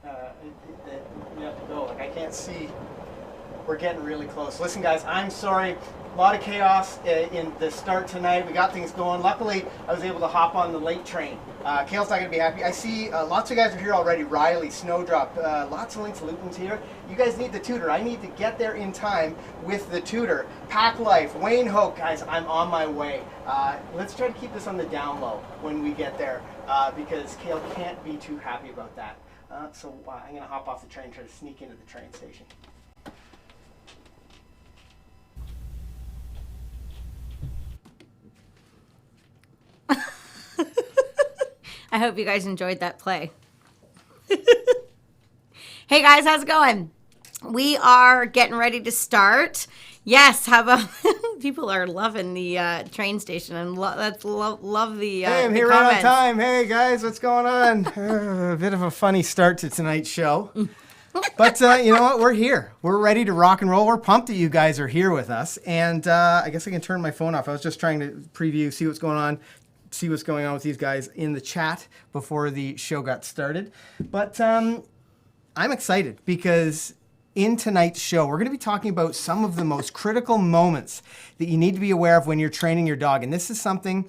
we have to go. Like, I can't see. We're getting really close. Listen, guys, I'm sorry. A lot of chaos in the start tonight. We got things going. Luckily, I was able to hop on the late train. Kayl's not going to be happy. I see lots of guys are here already. Riley, Snowdrop, lots of Links Luton's here. You guys need the tutor. I need to get there in time with the tutor. Pack Life, Wayne Hoke. Guys, I'm on my way. Let's try to keep this on the down low when we get there because Kayl can't be too happy about that. So I'm going to hop off the train, try to sneak into the train station. I hope you guys enjoyed that play. Hey guys, how's it going? We are getting ready to start. Yes, how about people are loving the train station and love the Hey, I'm the here comments. right on time. Hey guys, what's going on? A bit of a funny start to tonight's show. But you know what? We're here. We're ready to rock and roll. We're pumped that you guys are here with us. And I guess I can turn my phone off. I was just trying to preview, see what's going on with these guys in the chat before the show got started. But I'm excited because in tonight's show, we're going to be talking about some of the most critical moments that you need to be aware of when you're training your dog. And this is something,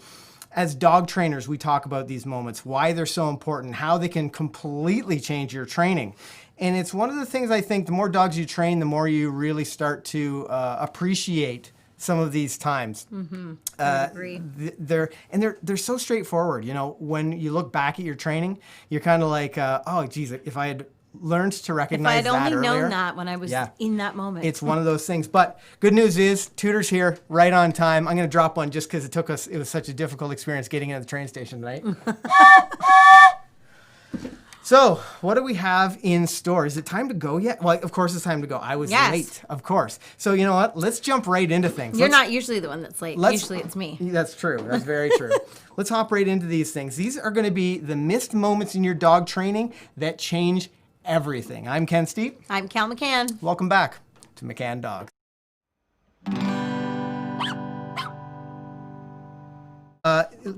as dog trainers, we talk about these moments, why they're so important, how they can completely change your training. And it's one of the things I think the more dogs you train, the more you really start to appreciate some of these times. Mm-hmm. I agree. They're so straightforward. You know, when you look back at your training, you're kind of like, oh, geez, if I had learned to recognize that earlier. If I had only known that when I was in that moment. It's one of those things. But good news is, tutor's here right on time. I'm going to drop one just because it was such a difficult experience getting into the train station tonight. So, what do we have in store? Is it time to go yet? Well, of course it's time to go. I was late, of course. So, you know what? Let's jump right into things. You're not usually the one that's late. Usually it's me. That's true. That's very true. Let's hop right into these things. These are going to be the missed moments in your dog training that change everything. I'm Ken Steepe. I'm Kayl McCann. Welcome back to McCann Dogs.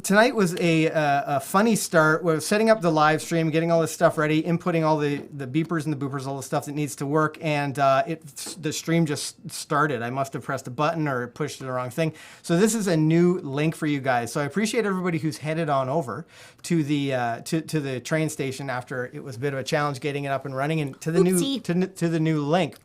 Tonight was a funny start. We're setting up the live stream, getting all this stuff ready, inputting all the beepers and the boopers, all the stuff that needs to work, and the stream just started. I must have pressed a button or pushed the wrong thing. So this is a new link for you guys. So I appreciate everybody who's headed on over to the to the train station after it was a bit of a challenge getting it up and running, and to the new link.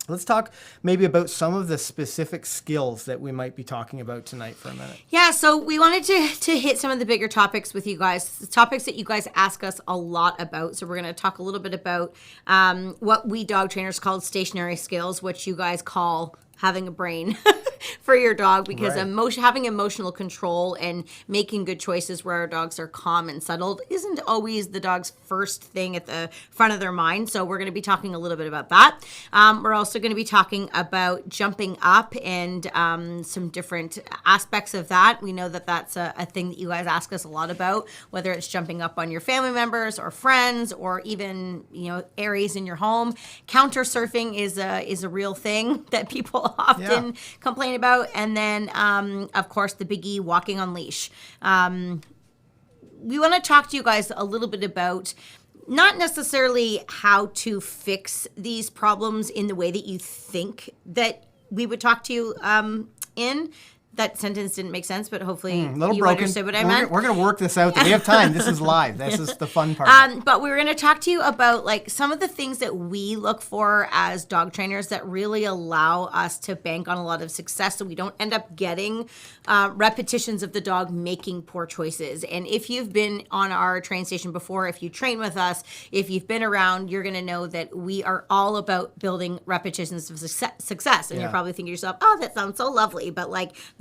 Let's talk maybe about some of the specific skills that we might be talking about tonight for a minute. Yeah, so we wanted to hit some of the bigger topics with you guys, topics that you guys ask us a lot about. So we're going to talk a little bit about what we dog trainers call stationary skills, which you guys call having a brain for your dog, because having emotional control and making good choices where our dogs are calm and settled isn't always the dog's first thing at the front of their mind. So we're going to be talking a little bit about that. We're also going to be talking about jumping up and some different aspects of that. We know that that's a thing that you guys ask us a lot about, whether it's jumping up on your family members or friends or even, areas in your home. Counter surfing is a real thing that people often complain about. And then, of course, the biggie, walking on leash. We want to talk to you guys a little bit about not necessarily how to fix these problems in the way that you think that we would talk to you in. That sentence didn't make sense, but hopefully you understood what I meant. We're going to work this out. We have time. This is live. This is the fun part. But we're going to talk to you about some of the things that we look for as dog trainers that really allow us to bank on a lot of success, so we don't end up getting repetitions of the dog making poor choices. And if you've been on our train station before, if you train with us, if you've been around, you're going to know that we are all about building repetitions of success. And you're probably thinking to yourself, oh, that sounds so lovely, but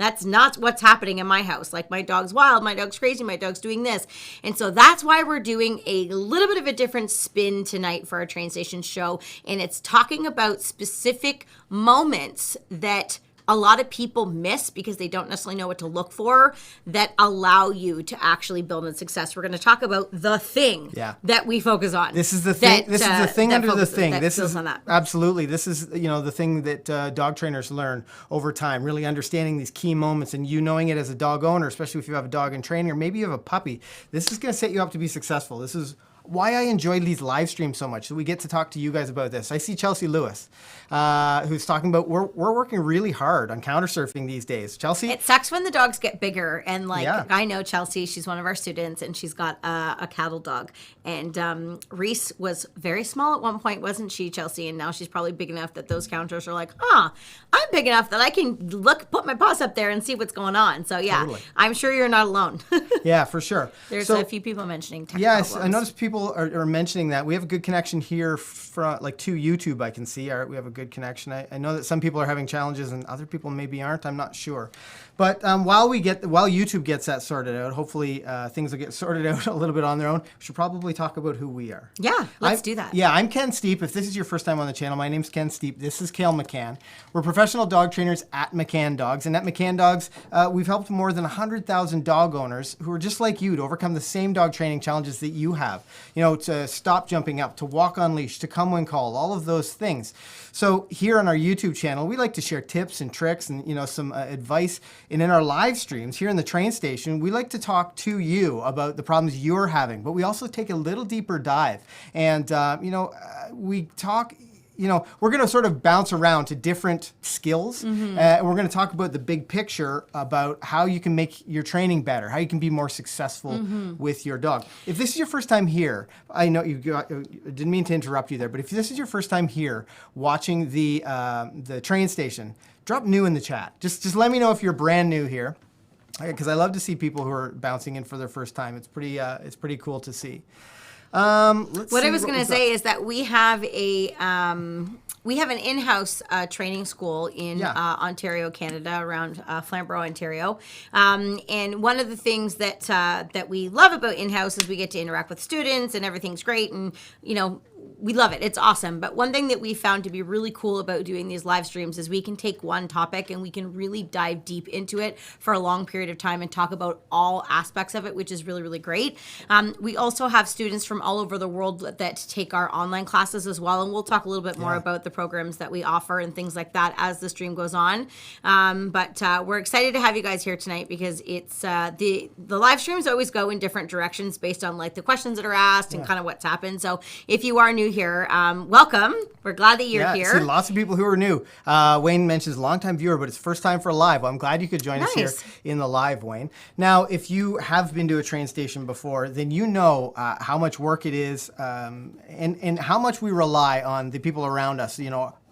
that's not what's happening in my house. My dog's wild, my dog's crazy, my dog's doing this. And so that's why we're doing a little bit of a different spin tonight for our train station show. And it's talking about specific moments that a lot of people miss because they don't necessarily know what to look for that allow you to actually build on success. We're going to talk about the thing that we focus on. This is the thing. This is the thing under the thing. This is absolutely. This is the thing that dog trainers learn over time. Really understanding these key moments and you knowing it as a dog owner, especially if you have a dog in training or maybe you have a puppy. This is going to set you up to be successful. This is why I enjoy these live streams so much. So we get to talk to you guys about this. I see Chelsea Lewis, who's talking about we're working really hard on counter surfing these days. Chelsea? It sucks when the dogs get bigger. And like, Yeah. I know Chelsea, she's one of our students, and she's got a cattle dog. And Reese was very small at one point, wasn't she, Chelsea? And now she's probably big enough that those counters are like, I'm big enough that I can put my paws up there and see what's going on. So yeah, Totally. I'm sure you're not alone. Yeah, for sure. There's a few people mentioning tech Yes, problems. I noticed people are mentioning that. We have a good connection here from to YouTube, I can see. We have a good connection. I know that some people are having challenges and other people maybe aren't. I'm not sure. But while YouTube gets that sorted out, hopefully things will get sorted out a little bit on their own. We should probably talk about who we are. Yeah, let's do that. Yeah, I'm Ken Steepe. If this is your first time on the channel, my name's Ken Steepe. This is Kayl McCann. We're professional dog trainers at McCann Dogs. And at McCann Dogs, we've helped more than 100,000 dog owners who are just like you to overcome the same dog training challenges that you have. You know, to stop jumping up, to walk on leash, to come when called, all of those things. So here on our YouTube channel, we like to share tips and tricks and, some advice. And in our live streams here in the train station, we like to talk to you about the problems you're having. But we also take a little deeper dive. And, we talk... we're going to sort of bounce around to different skills. And we're going to talk about the big picture about how you can make your training better, how you can be more successful with your dog. If this is your first time here, I know didn't mean to interrupt you there, but if this is your first time here watching the train station, drop new in the chat. Just let me know if you're brand new here, because I love to see people who are bouncing in for their first time. It's pretty cool to see. What I was going to say is that we have an in-house training school in Ontario, Canada, around Flamborough, Ontario. And one of the things that we love about in-house is we get to interact with students, and everything's great, and we love it. It's awesome. But one thing that we found to be really cool about doing these live streams is we can take one topic and we can really dive deep into it for a long period of time and talk about all aspects of it, which is really, really great. We also have students from all over the world that take our online classes as well. And we'll talk a little bit more about the programs that we offer and things like that as the stream goes on. But we're excited to have you guys here tonight because it's the live streams always go in different directions based on like the questions that are asked and kind of what's happened. So if you are new here, welcome. We're glad that you're here. See lots of people who are new. Wayne mentions longtime viewer, but it's first time for live. Well, I'm glad you could join us here in the live, Wayne. Now, if you have been to a train station before, then you know how much work it is and how much we rely on the people around us,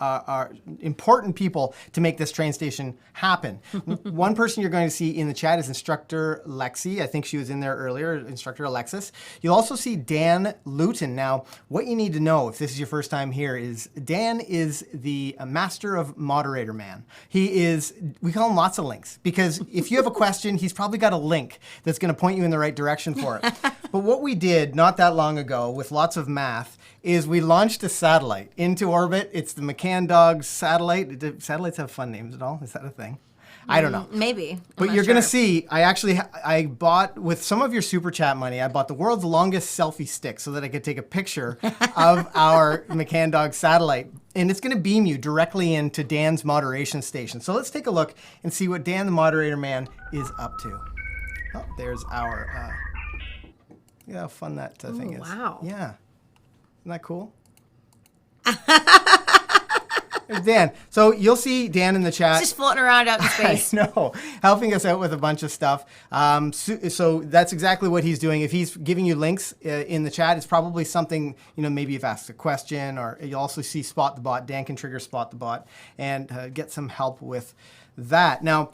are important people to make this train station happen. One person you're going to see in the chat is Instructor Lexi. I think she was in there earlier, Instructor Alexis. You'll also see Dan Luton. Now, what you need to know if this is your first time here is Dan is the master of moderator man. We call him lots of links because if you have a question, he's probably got a link that's going to point you in the right direction for it. But what we did not that long ago with lots of math is we launched a satellite into orbit. It's the McCann Dogs satellite. Do satellites have fun names at all? Is that a thing? I don't know. Maybe. But you're going to see, I bought, with some of your super chat money, I bought the world's longest selfie stick so that I could take a picture of our McCann Dog satellite. And it's going to beam you directly into Dan's moderation station. So let's take a look and see what Dan, the moderator man, is up to. Oh, there's our, look how fun that thing is. Wow. Yeah. Isn't that cool? There's Dan. So you'll see Dan in the chat. Just floating around out in space. I know, helping us out with a bunch of stuff. So that's exactly what he's doing. If he's giving you links in the chat, it's probably something, maybe you've asked a question, or you'll also see Spot the Bot. Dan can trigger Spot the Bot and get some help with that. Now,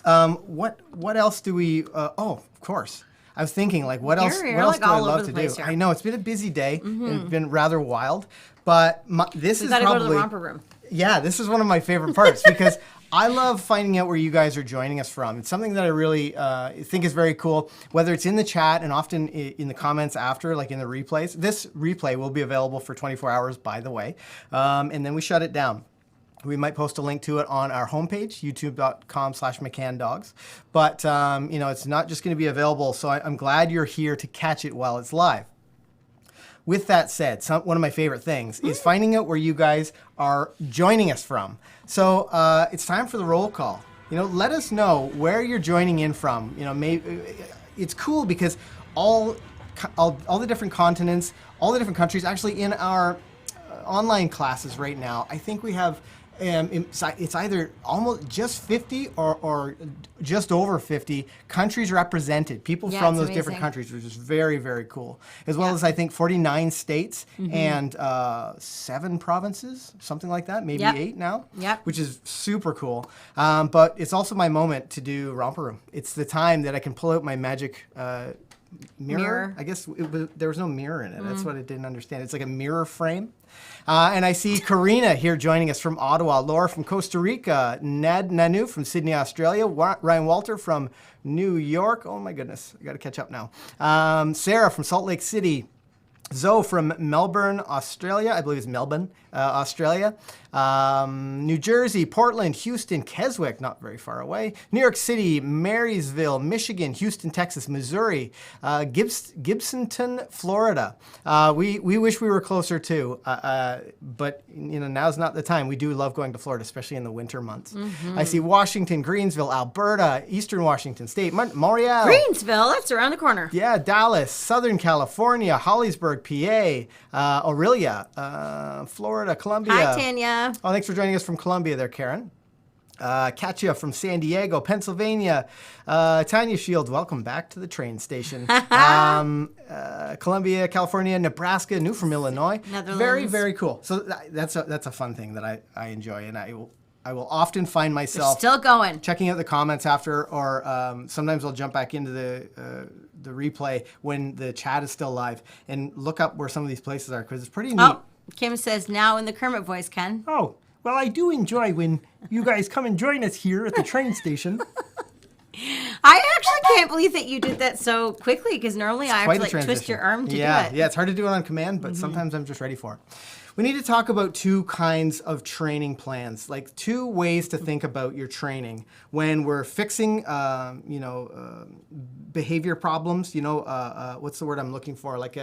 what else do we, of course. I was thinking, what else do I love to do? Here. I know, it's been a busy day. And it's been rather wild. But this is probably... Go to the romper room. Yeah, this is one of my favorite parts because I love finding out where you guys are joining us from. It's something that I really think is very cool, whether it's in the chat and often in the comments after, like in the replays. This replay will be available for 24 hours, by the way, and then we shut it down. We might post a link to it on our homepage, youtube.com/McCannDogs. But, it's not just going to be available, so I'm glad you're here to catch it while it's live. With that said, one of my favorite things is finding out where you guys are joining us from. So it's time for the roll call. Let us know where you're joining in from. Maybe it's cool because all all the different continents, all the different countries. Actually, in our online classes right now, I think we have it's either almost just 50 or just over 50 countries represented, people from those different countries, which is very, very cool. As well as I think 49 states and 7 provinces, something like that, maybe 8 now, which is super cool. But it's also my moment to do Romper Room. It's the time that I can pull out my magic mirror. I guess there was no mirror in it. That's what I didn't understand. It's like a mirror frame. And I see Karina here joining us from Ottawa, Laura from Costa Rica, Ned Nanu from Sydney, Australia, Ryan Walter from New York. Oh my goodness, I got to catch up now. Sarah from Salt Lake City. Zoe from Melbourne, Australia. I believe it's Melbourne, Australia. New Jersey, Portland, Houston, Keswick, not very far away. New York City, Marysville, Michigan, Houston, Texas, Missouri, Gibsonton, Florida. We wish we were closer too, but now's not the time. We do love going to Florida, especially in the winter months. I see Washington, Greensville, Alberta, Eastern Washington State, Montreal. Greensville, that's around the corner. Yeah, Dallas, Southern California, Holliesburg, PA, Aurelia, Florida, Columbia. Hi, Tanya. Oh, thanks for joining us from Columbia there, Karen. Katya from San Diego, Pennsylvania. Tanya Shields, welcome back to the train station. Columbia, California, Nebraska, New from Illinois. Netherlands. Very, very cool. So that's a fun thing that I enjoy, and I will often find myself still going, checking out the comments after, or sometimes I'll jump back into the replay when the chat is still live and look up where some of these places are, because it's pretty neat. Oh, Kim says now in the Kermit voice, Ken. Oh, well, I do enjoy when you guys come and join us here at the train station. I actually can't believe that you did that so quickly, because normally I have to twist your arm to do it. Yeah, it's hard to do it on command, but sometimes I'm just ready for it. We need to talk about 2 kinds of training plans, like 2 ways to think about your training when we're fixing, behavior problems. What's the word I'm looking for? Like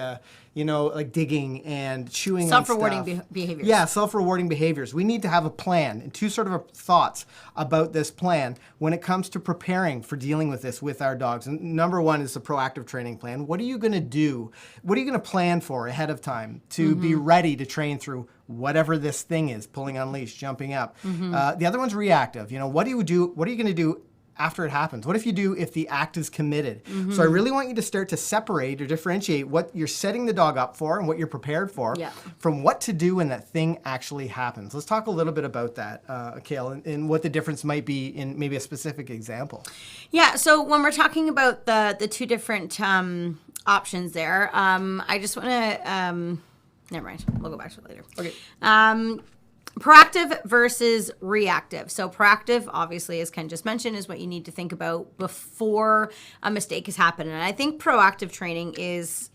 like digging and chewing. Self-rewarding behaviors. Yeah, self-rewarding behaviors. We need to have a plan and 2 sort of thoughts about this plan when it comes to preparing for dealing with this with our dogs. And number 1 is the proactive training plan. What are you going to do? What are you going to plan for ahead of time to be ready to train through whatever this thing is, pulling on leash, jumping up? The other one's reactive. What do you do? What are you going to do after it happens? What if the act is committed? So I really want you to start to separate or differentiate what you're setting the dog up for and what you're prepared for from what to do when that thing actually happens. Let's talk a little bit about that, Kayl, and what the difference might be in maybe a specific example. Yeah, so when we're talking about the 2 different options there, I just want to... never mind. We'll go back to it later. Okay. Proactive versus reactive. So proactive, obviously, as Ken just mentioned, is what you need to think about before a mistake has happened. And I think proactive training is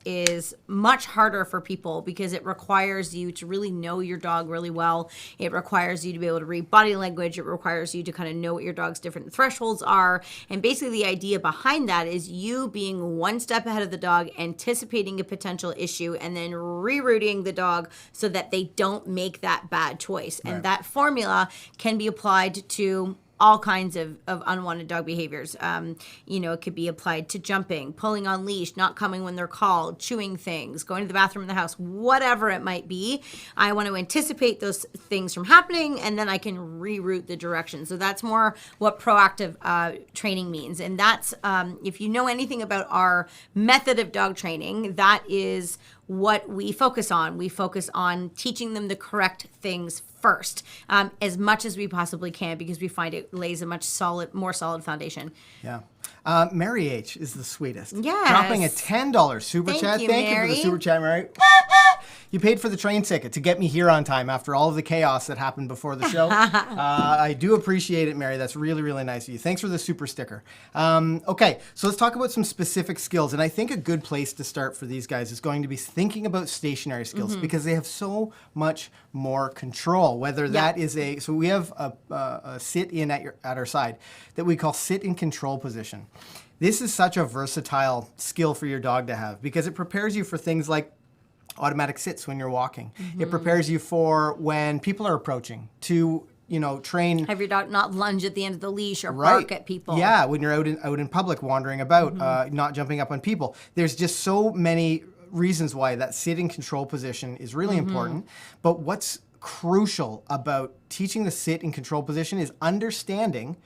much harder for people because it requires you to really know your dog really well. It requires you to be able to read body language. It requires you to kind of know what your dog's different thresholds are. And basically the idea behind that is you being one step ahead of the dog, anticipating a potential issue, and then rerouting the dog so that they don't make that bad choice. And that formula can be applied to all kinds of unwanted dog behaviors. It could be applied to jumping, pulling on leash, not coming when they're called, chewing things, going to the bathroom in the house, whatever it might be. I want to anticipate those things from happening, and then I can reroute the direction. So that's more what proactive training means. And that's, if you know anything about our method of dog training, that is what we focus on. We focus on teaching them the correct things first, as much as we possibly can, because we find it lays a much more solid foundation. Yeah. Mary H is the sweetest. Yes. Dropping a $10 super chat. Thank you for the super chat, Mary. You paid for the train ticket to get me here on time after all of the chaos that happened before the show. I do appreciate it, Mary. That's really, really nice of you. Thanks for the super sticker. Okay, so let's talk about some specific skills. And I think a good place to start for these guys is going to be thinking about stationary skills because they have so much more control. Whether that is so we have a sit in at our side that we call sit in control position. This is such a versatile skill for your dog to have because it prepares you for things like automatic sits when you're walking. It prepares you for when people are approaching to train. Have your dog not lunge at the end of the leash or bark at people. Yeah, when you're out in public wandering about, not jumping up on people. There's just so many reasons why that sit-in control position is really important. But what's crucial about teaching the sit in control position is understanding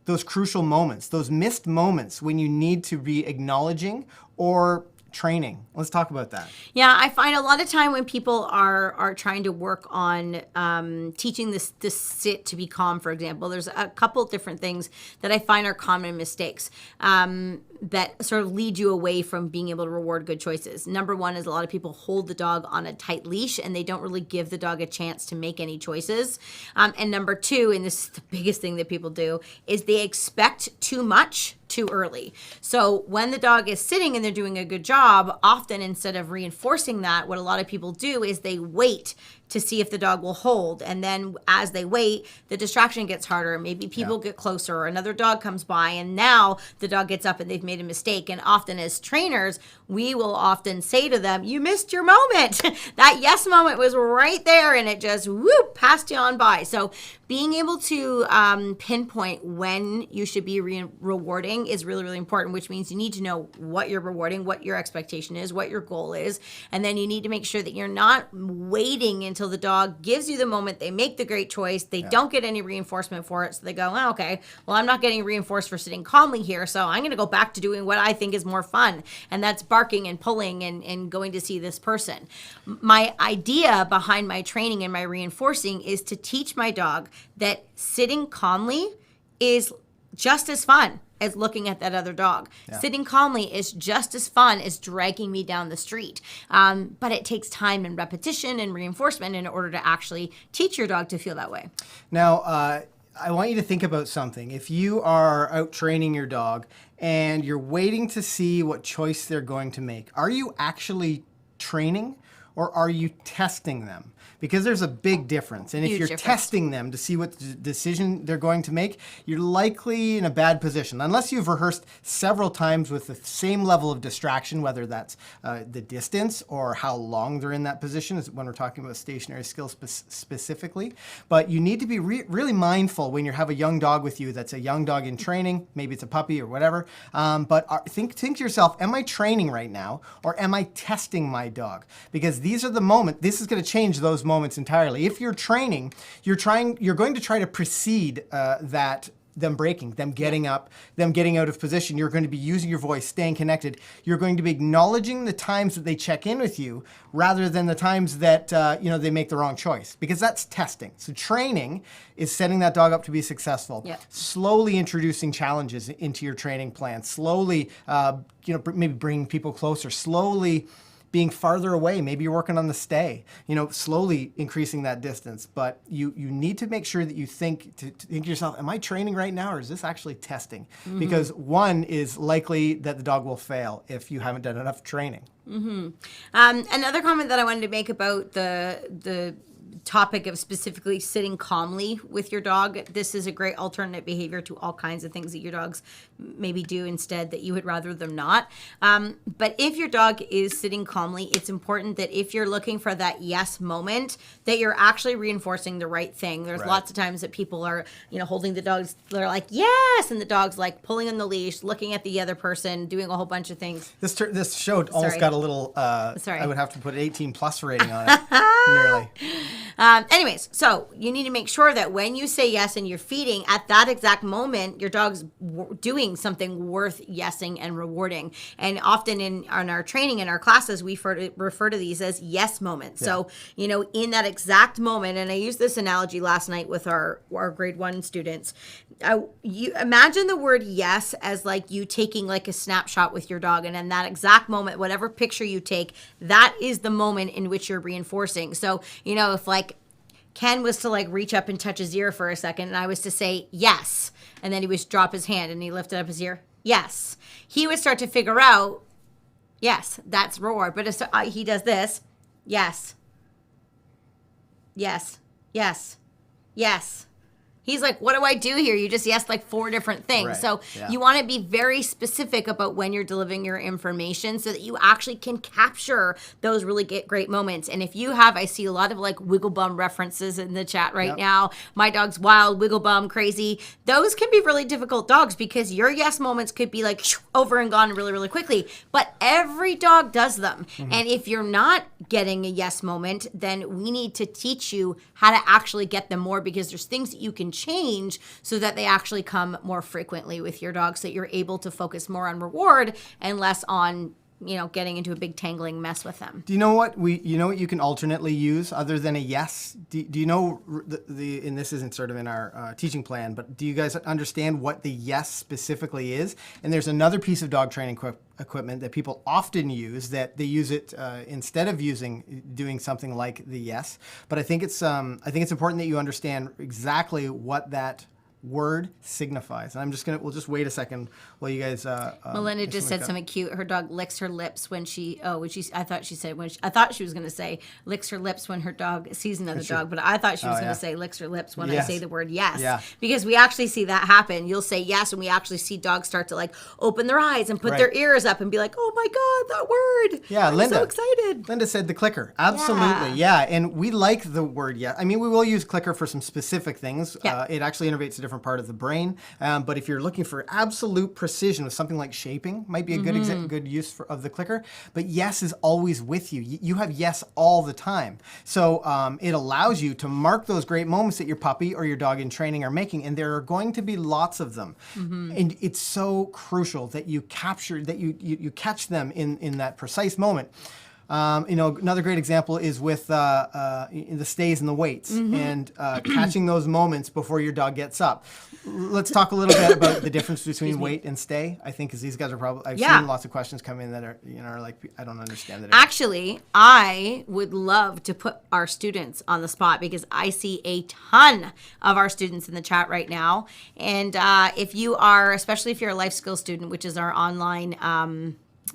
those crucial moments, those missed moments when you need to be acknowledging or training. Let's talk about that. Yeah, I find a lot of time when people are trying to work on teaching this sit to be calm, for example, there's a couple different things that I find are common mistakes that sort of lead you away from being able to reward good choices. Number one is a lot of people hold the dog on a tight leash and they don't really give the dog a chance to make any choices. And number two, and this is the biggest thing that people do, is they expect too much too early. So when the dog is sitting and they're doing a good job, often instead of reinforcing that, what a lot of people do is they wait to see if the dog will hold. And then as they wait, the distraction gets harder. Maybe people get closer or another dog comes by and now the dog gets up and they've made a mistake. And often as trainers, we will often say to them, you missed your moment. That yes moment was right there and it just whoop, passed you on by. So being able to pinpoint when you should be rewarding is really, really important, which means you need to know what you're rewarding, what your expectation is, what your goal is. And then you need to make sure that you're not waiting until the dog gives you the moment, they make the great choice, they don't get any reinforcement for it. So they go, oh, okay, well, I'm not getting reinforced for sitting calmly here. So I'm going to go back to doing what I think is more fun. And that's barking and pulling and going to see this person. My idea behind my training and my reinforcing is to teach my dog that sitting calmly is just as fun as looking at that other dog. Yeah. Sitting calmly is just as fun as dragging me down the street. But it takes time and repetition and reinforcement in order to actually teach your dog to feel that way. Now, I want you to think about something. If you are out training your dog and you're waiting to see what choice they're going to make, are you actually training or are you testing them? Because there's a big difference. And if you're testing them to see what decision they're going to make, you're likely in a bad position. Unless you've rehearsed several times with the same level of distraction, whether that's the distance or how long they're in that position, is when we're talking about stationary skills specifically. But you need to be really mindful when you have a young dog with you that's a young dog in training, maybe it's a puppy or whatever. Think to yourself, am I training right now or am I testing my dog? Because these are the moments, this is going to change those moments entirely. If you're training, you're going to try to precede them breaking, them getting up, them getting out of position. You're going to be using your voice, staying connected. You're going to be acknowledging the times that they check in with you rather than the times that they make the wrong choice, because that's testing. So training is setting that dog up to be successful. Yep. Slowly introducing challenges into your training plan. Slowly, maybe bringing people closer. Slowly being farther away. Maybe you're working on the stay, slowly increasing that distance. But you need to make sure that you think to yourself, am I training right now or is this actually testing? Mm-hmm. Because one is likely that the dog will fail if you haven't done enough training. Mm-hmm. Another comment that I wanted to make about the topic of specifically sitting calmly with your dog. This is a great alternate behavior to all kinds of things that your dogs maybe do instead that you would rather them not. But if your dog is sitting calmly, it's important that if you're looking for that yes moment, that you're actually reinforcing the right thing. There's lots of times that people are, holding the dogs, they're like, yes, and the dog's like pulling on the leash, looking at the other person, doing a whole bunch of things. This show almost got a little, I would have to put an 18 plus rating on it, nearly. Anyways, so you need to make sure that when you say yes and you're feeding, at that exact moment, your dog's doing something worth yesing and rewarding. And often in our training, in our classes, we refer to these as yes moments. Yeah. So, in that exact moment, and I used this analogy last night with our grade 1 students, you imagine the word yes as like you taking like a snapshot with your dog. And in that exact moment, whatever picture you take, that is the moment in which you're reinforcing. So, if like Ken was to like reach up and touch his ear for a second and I was to say yes, and then he would drop his hand and he lifted up his ear, yes, he would start to figure out, yes, that's reward. But if he does this, yes, yes, yes, yes, He's like, what do I do here? You just yes like 4 different things. Right. So Yeah. you want to be very specific about when you're delivering your information so that you actually can capture those really great moments. And if you have, I see a lot of like wiggle bum references in the chat right Yep. now. My dog's wild, wiggle bum, crazy. Those can be really difficult dogs because your yes moments could be like over and gone really, really quickly. But every dog does them. And if you're not getting a yes moment, then we need to teach you how to actually get them more, because there's things that you can change so that they actually come more frequently with your dog, so that you're able to focus more on reward and less on getting into a big tangling mess with them. Do you know what you can alternately use other than a yes? Do you know and this isn't sort of in our teaching plan, but do you guys understand what the yes specifically is? And there's another piece of dog training equipment that people often use, that they use it instead of doing something like the yes. But I think it's important that you understand exactly what that word signifies. And we'll just wait a second while you guys. Melinda just said something cute. Her dog licks her lips when I thought she was going to say licks her lips when her dog sees another dog, but I thought she was going to say licks her lips when I say the word yes. Yeah. Because we actually see that happen. You'll say yes, and we actually see dogs start to like open their eyes and put their ears up and be like, oh my God, that word. Yeah, I'm Linda. so excited. Linda said the clicker. Absolutely, yeah. And we like the word yes. I mean, we will use clicker for some specific things. Yeah. It actually innervates a different part of the brain. But if you're looking for absolute precision with something like shaping, might be a good use of the clicker. But yes is always with you. You have yes all the time. So it allows you to mark those great moments that your puppy or your dog in training are making, and there are going to be lots of them. And it's so crucial that you capture, that you catch them in that precise moment. Another great example is with the stays and the waits, and catching those moments before your dog gets up. Let's talk a little bit about the difference between wait and stay. I think because these guys are probably, I've seen lots of questions come in that are like, I don't understand that. Actually, I would love to put our students on the spot, because I see a ton of our students in the chat right now. And if you are, especially if you're a life skills student, which is our online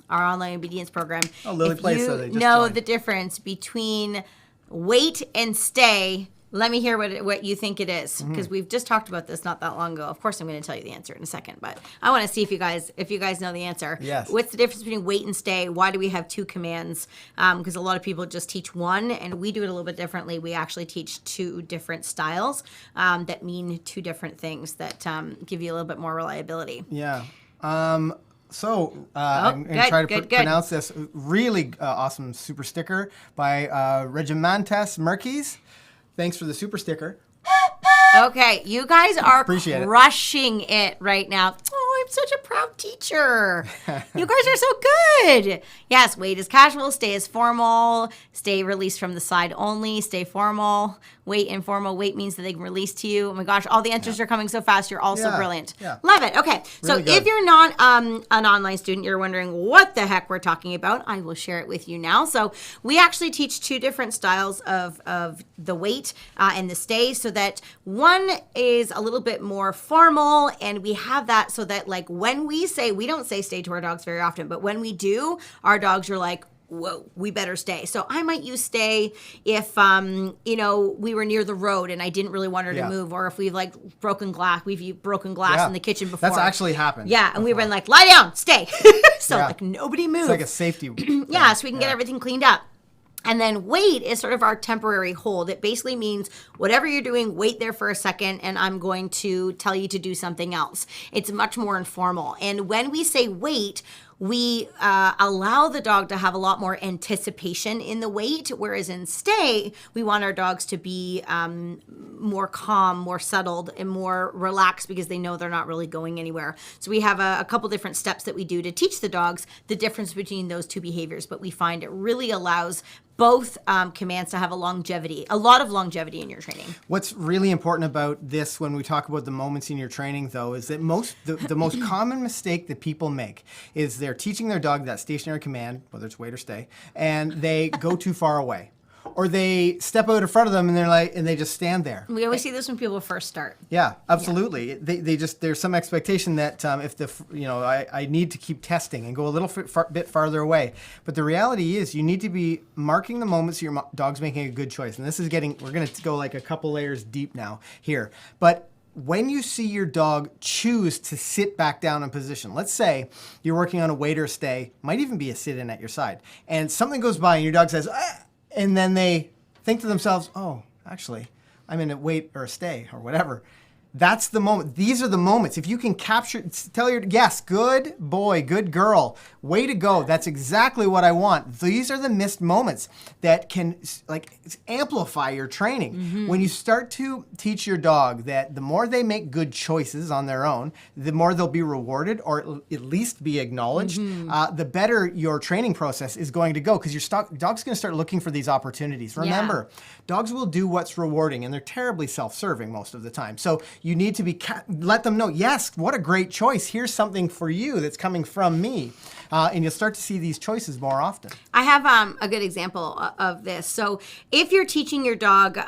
obedience program. Oh, Lily Place, so they just know joined. the difference between wait and stay. Let me hear what you think it is, because we've just talked about this not that long ago. Of course, I'm going to tell you the answer in a second, but I want to see if you guys know the answer. Yes. What's the difference between wait and stay? Why do we have 2 commands? Because a lot of people just teach one, and we do it a little bit differently. We actually teach 2 different styles that mean 2 different things that give you a little bit more reliability. Yeah. So I'm going to try to pronounce this really awesome super sticker by Regimantas Merkis. Thanks for the super sticker. Okay, you guys are Appreciate it. crushing it right now. Oh, I'm such a proud teacher. You guys are so good. Yes, wait is casual, stay is formal, stay released from the side only, stay formal, wait informal. Wait means that they can release to you. Oh my gosh, all the answers are coming so fast. You're all so brilliant. Yeah. Love it. Okay, so Really good. if you're not an online student, you're wondering what the heck we're talking about, I will share it with you now. So we actually teach 2 different styles of the wait and the stay, so that one is a little bit more formal, and we have that so that like when we don't say stay to our dogs very often, but when we do, our dogs are like, whoa, we better stay. So I might use stay if, we were near the road and I didn't really want her to move, or if we've like broken glass in the kitchen before. That's actually happened. Yeah, and we've been like, lie down, stay. So like nobody move. It's like a safety. So we can get everything cleaned up. And then wait is sort of our temporary hold. It basically means whatever you're doing, wait there for a second, and I'm going to tell you to do something else. It's much more informal. And when we say wait, we allow the dog to have a lot more anticipation in the wait, whereas in stay, we want our dogs to be more calm, more settled, and more relaxed, because they know they're not really going anywhere. So we have a couple different steps that we do to teach the dogs the difference between those 2 behaviors, but we find it really allows both commands to have a lot of longevity in your training. What's really important about this when we talk about the moments in your training, though, is that the most common mistake that people make is they're teaching their dog that stationary command, whether it's wait or stay, and they go too far away. Or they step out in front of them and they just stand there. We always see this when people first start. Yeah, absolutely. They just, there's some expectation that I need to keep testing and go a little bit farther away. But the reality is you need to be marking the moments your dog's making a good choice. And we're going to go like a couple layers deep now here. But when you see your dog choose to sit back down in position, let's say you're working on a wait or stay, might even be a sit-in at your side, and something goes by and your dog says, ah, and then they think to themselves, oh, actually, I'm in a wait or a stay or whatever. That's the moment. These are the moments. If you can capture, tell your, yes, good boy, good girl, way to go. That's exactly what I want. These are the missed moments that can like amplify your training. When you start to teach your dog that the more they make good choices on their own, the more they'll be rewarded or at least be acknowledged, the better your training process is going to go because your dog's going to start looking for these opportunities. Remember, dogs will do what's rewarding and they're terribly self-serving most of the time. So you need to let them know, yes, what a great choice. Here's something for you that's coming from me. And you'll start to see these choices more often. I have a good example of this. So if you're teaching your dog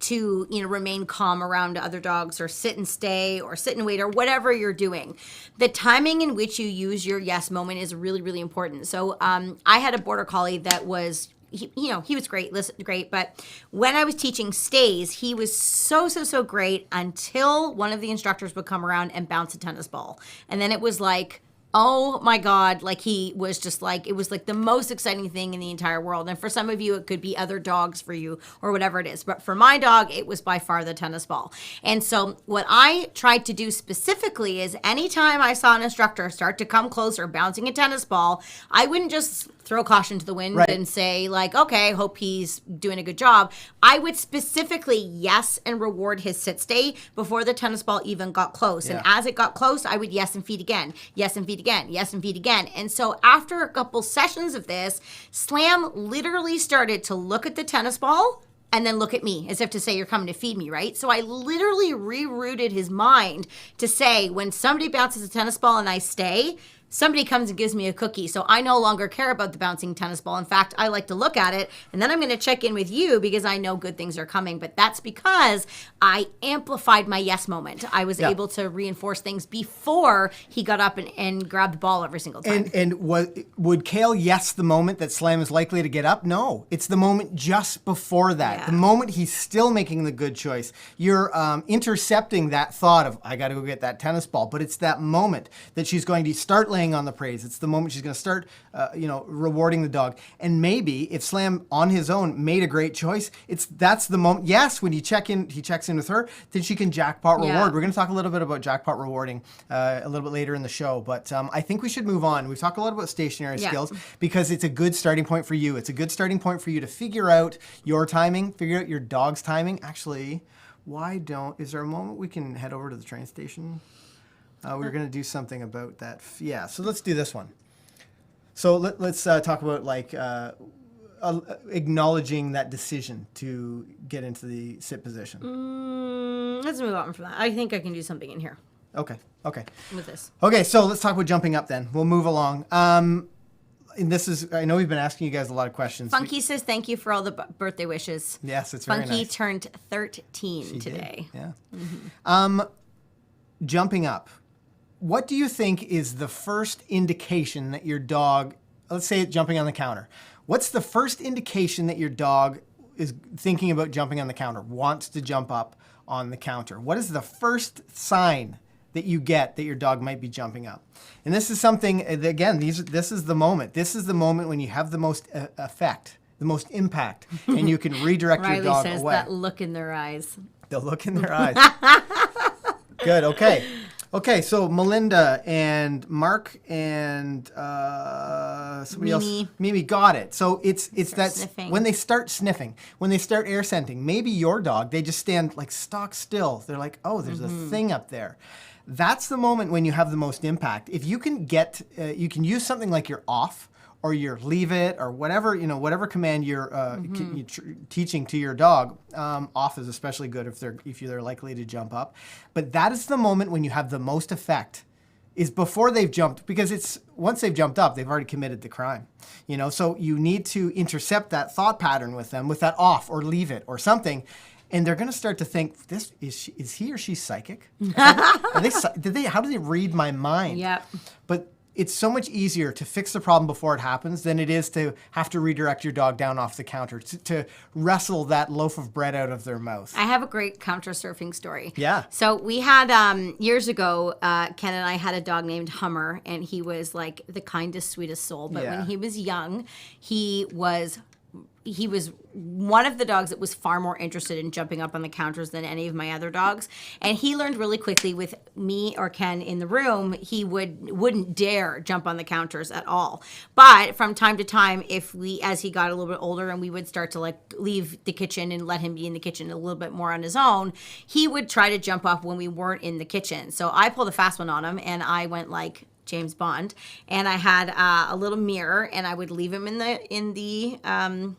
to remain calm around other dogs or sit and stay or sit and wait or whatever you're doing, the timing in which you use your yes moment is really, really important. So I had a border collie that was he was great, great. But when I was teaching stays, he was so great until one of the instructors would come around and bounce a tennis ball. And then it was like, oh my God, like he was just like, it was like the most exciting thing in the entire world. And for some of you, it could be other dogs for you or whatever it is. But for my dog, it was by far the tennis ball. And so what I tried to do specifically is anytime I saw an instructor start to come closer bouncing a tennis ball, I wouldn't just throw caution to the wind and say like, okay, hope he's doing a good job. I would specifically yes and reward his sit stay before the tennis ball even got close. And as it got close, I would yes and feed again, yes and feed again, yes and feed again. And so after a couple sessions of this, Slam literally started to look at the tennis ball and then look at me as if to say, you're coming to feed me, right? So I literally rerouted his mind to say, when somebody bounces a tennis ball and I stay, somebody comes and gives me a cookie. So I no longer care about the bouncing tennis ball. In fact, I like to look at it and then I'm going to check in with you because I know good things are coming. But that's because I amplified my yes moment. I was able to reinforce things before he got up and grabbed the ball every single time. And would Kayl yes the moment that Slam is likely to get up? No, it's the moment just before that. The moment he's still making the good choice. You're intercepting that thought of, I got to go get that tennis ball. But it's that moment that she's going to start laying on the praise. It's the moment she's going to start, rewarding the dog. And maybe if Slam on his own made a great choice, that's the moment. Yes, when he checks in with her, then she can jackpot reward. We're going to talk a little bit about jackpot rewarding a little bit later in the show. But I think we should move on. We've talked a lot about stationary skills because it's a good starting point for you. It's a good starting point for you to figure out your timing, figure out your dog's timing. Actually, is there a moment we can head over to the train station? We're going to do something about that. Yeah, so let's do this one. So let's talk about acknowledging that decision to get into the sit position. Let's move on from that. I think I can do something in here. Okay. With this. Okay, so let's talk about jumping up then. We'll move along. And I know we've been asking you guys a lot of questions. Funky says thank you for all the birthday wishes. Yes, it's very nice. Funky turned 13 today. Did. Yeah. Jumping up. What do you think is the first indication that your dog, let's say it's jumping on the counter. What's the first indication that your dog is thinking about jumping on the counter, wants to jump up on the counter? What is the first sign that you get that your dog might be jumping up? And this is something, again, this is the moment. This is the moment when you have the most effect, the most impact, and you can redirect your dog Riley says away. that look in their eyes. The look in their eyes. Good, okay. Okay, so Melinda and Mark and somebody else, Mimi got it. So it's that sniffing. When they start sniffing, when they start air scenting, maybe your dog, they just stand like stock still. They're like, oh, there's a thing up there. That's the moment when you have the most impact. If you can you can use something like your off or your leave it or whatever, whatever command you're teaching to your dog. Off is especially good if they're likely to jump up. But that is the moment when you have the most effect, is before they've jumped, because once they've jumped up, they've already committed the crime. So you need to intercept that thought pattern with them with that off or leave it or something. And they're going to start to think, is he or she psychic? How do they read my mind? Yep. But it's so much easier to fix the problem before it happens than it is to have to redirect your dog down off the counter, to wrestle that loaf of bread out of their mouth. I have a great counter surfing story. Yeah. So we had, years ago, Ken and I had a dog named Hummer, and he was like the kindest, sweetest soul. But when he was young, he was one of the dogs that was far more interested in jumping up on the counters than any of my other dogs. And he learned really quickly with me or Ken in the room, he wouldn't dare jump on the counters at all. But from time to time, as he got a little bit older and we would start to like leave the kitchen and let him be in the kitchen a little bit more on his own, he would try to jump up when we weren't in the kitchen. So I pulled a fast one on him, and I went like James Bond, and I had a little mirror, and I would leave him in the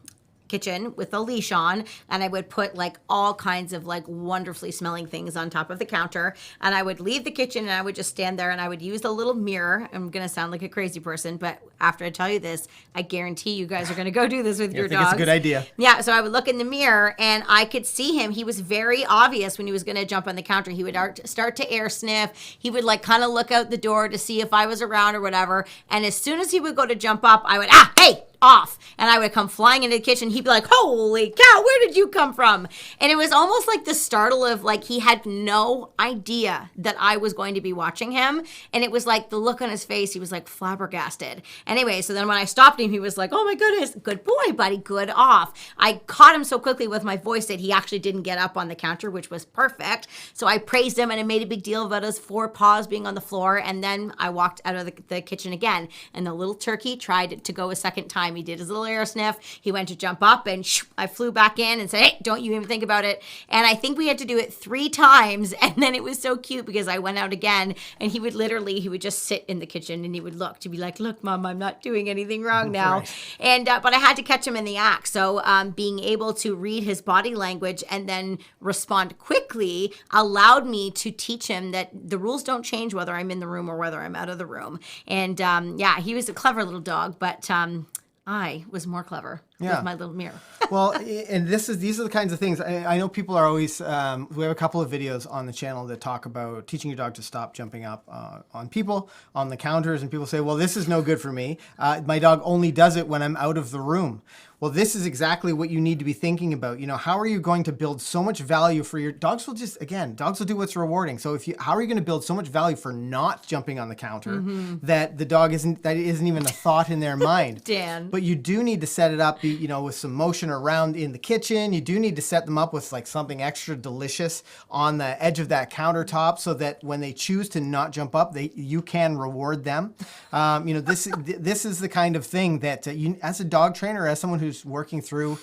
kitchen with a leash on, and I would put like all kinds of like wonderfully smelling things on top of the counter, and I would leave the kitchen and I would just stand there and I would use the little mirror. I'm gonna sound like a crazy person, but after I tell you this, I guarantee you guys are gonna go do this with your dogs. I think it's a good idea. Yeah, so I would look in the mirror and I could see him. He was very obvious when he was gonna jump on the counter. He would start to air sniff. He would like kind of look out the door to see if I was around or whatever, and as soon as he would go to jump up, I would, hey, off, and I would come flying into the kitchen. He'd be like, holy cow, where did you come from? And it was almost like the startle of like he had no idea that I was going to be watching him, and it was like the look on his face, he was like flabbergasted. Anyway, so then when I stopped him, he was like, oh my goodness, good boy, buddy, good off. I caught him so quickly with my voice that he actually didn't get up on the counter, which was perfect. So I praised him, and I made a big deal about his 4 paws being on the floor, and then I walked out of the kitchen again, and the little turkey tried to go a second time. He did his little air sniff. He went to jump up, and I flew back in and said, hey, don't you even think about it. And I think we had to do it 3 times. And then it was so cute because I went out again, and he would just sit in the kitchen and he would look to be like, look, Mom, I'm not doing anything wrong now. Right. And, but I had to catch him in the act. So being able to read his body language and then respond quickly allowed me to teach him that the rules don't change whether I'm in the room or whether I'm out of the room. And he was a clever little dog, but I was more clever with my little mirror. Well, and these are the kinds of things. I know people are always, we have a couple of videos on the channel that talk about teaching your dog to stop jumping up on people, on the counters, and people say, well, this is no good for me. My dog only does it when I'm out of the room. Well, this is exactly what you need to be thinking about. You know, how are you going to build so much value for your dogs? Dogs will do what's rewarding. So how are you going to build so much value for not jumping on the counter that the dog isn't even a thought in their mind? Dan. But you do need to set it up, with some motion around in the kitchen. You do need to set them up with like something extra delicious on the edge of that countertop so that when they choose to not jump up, you can reward them. This is the kind of thing that you, as a dog trainer, as someone who's working through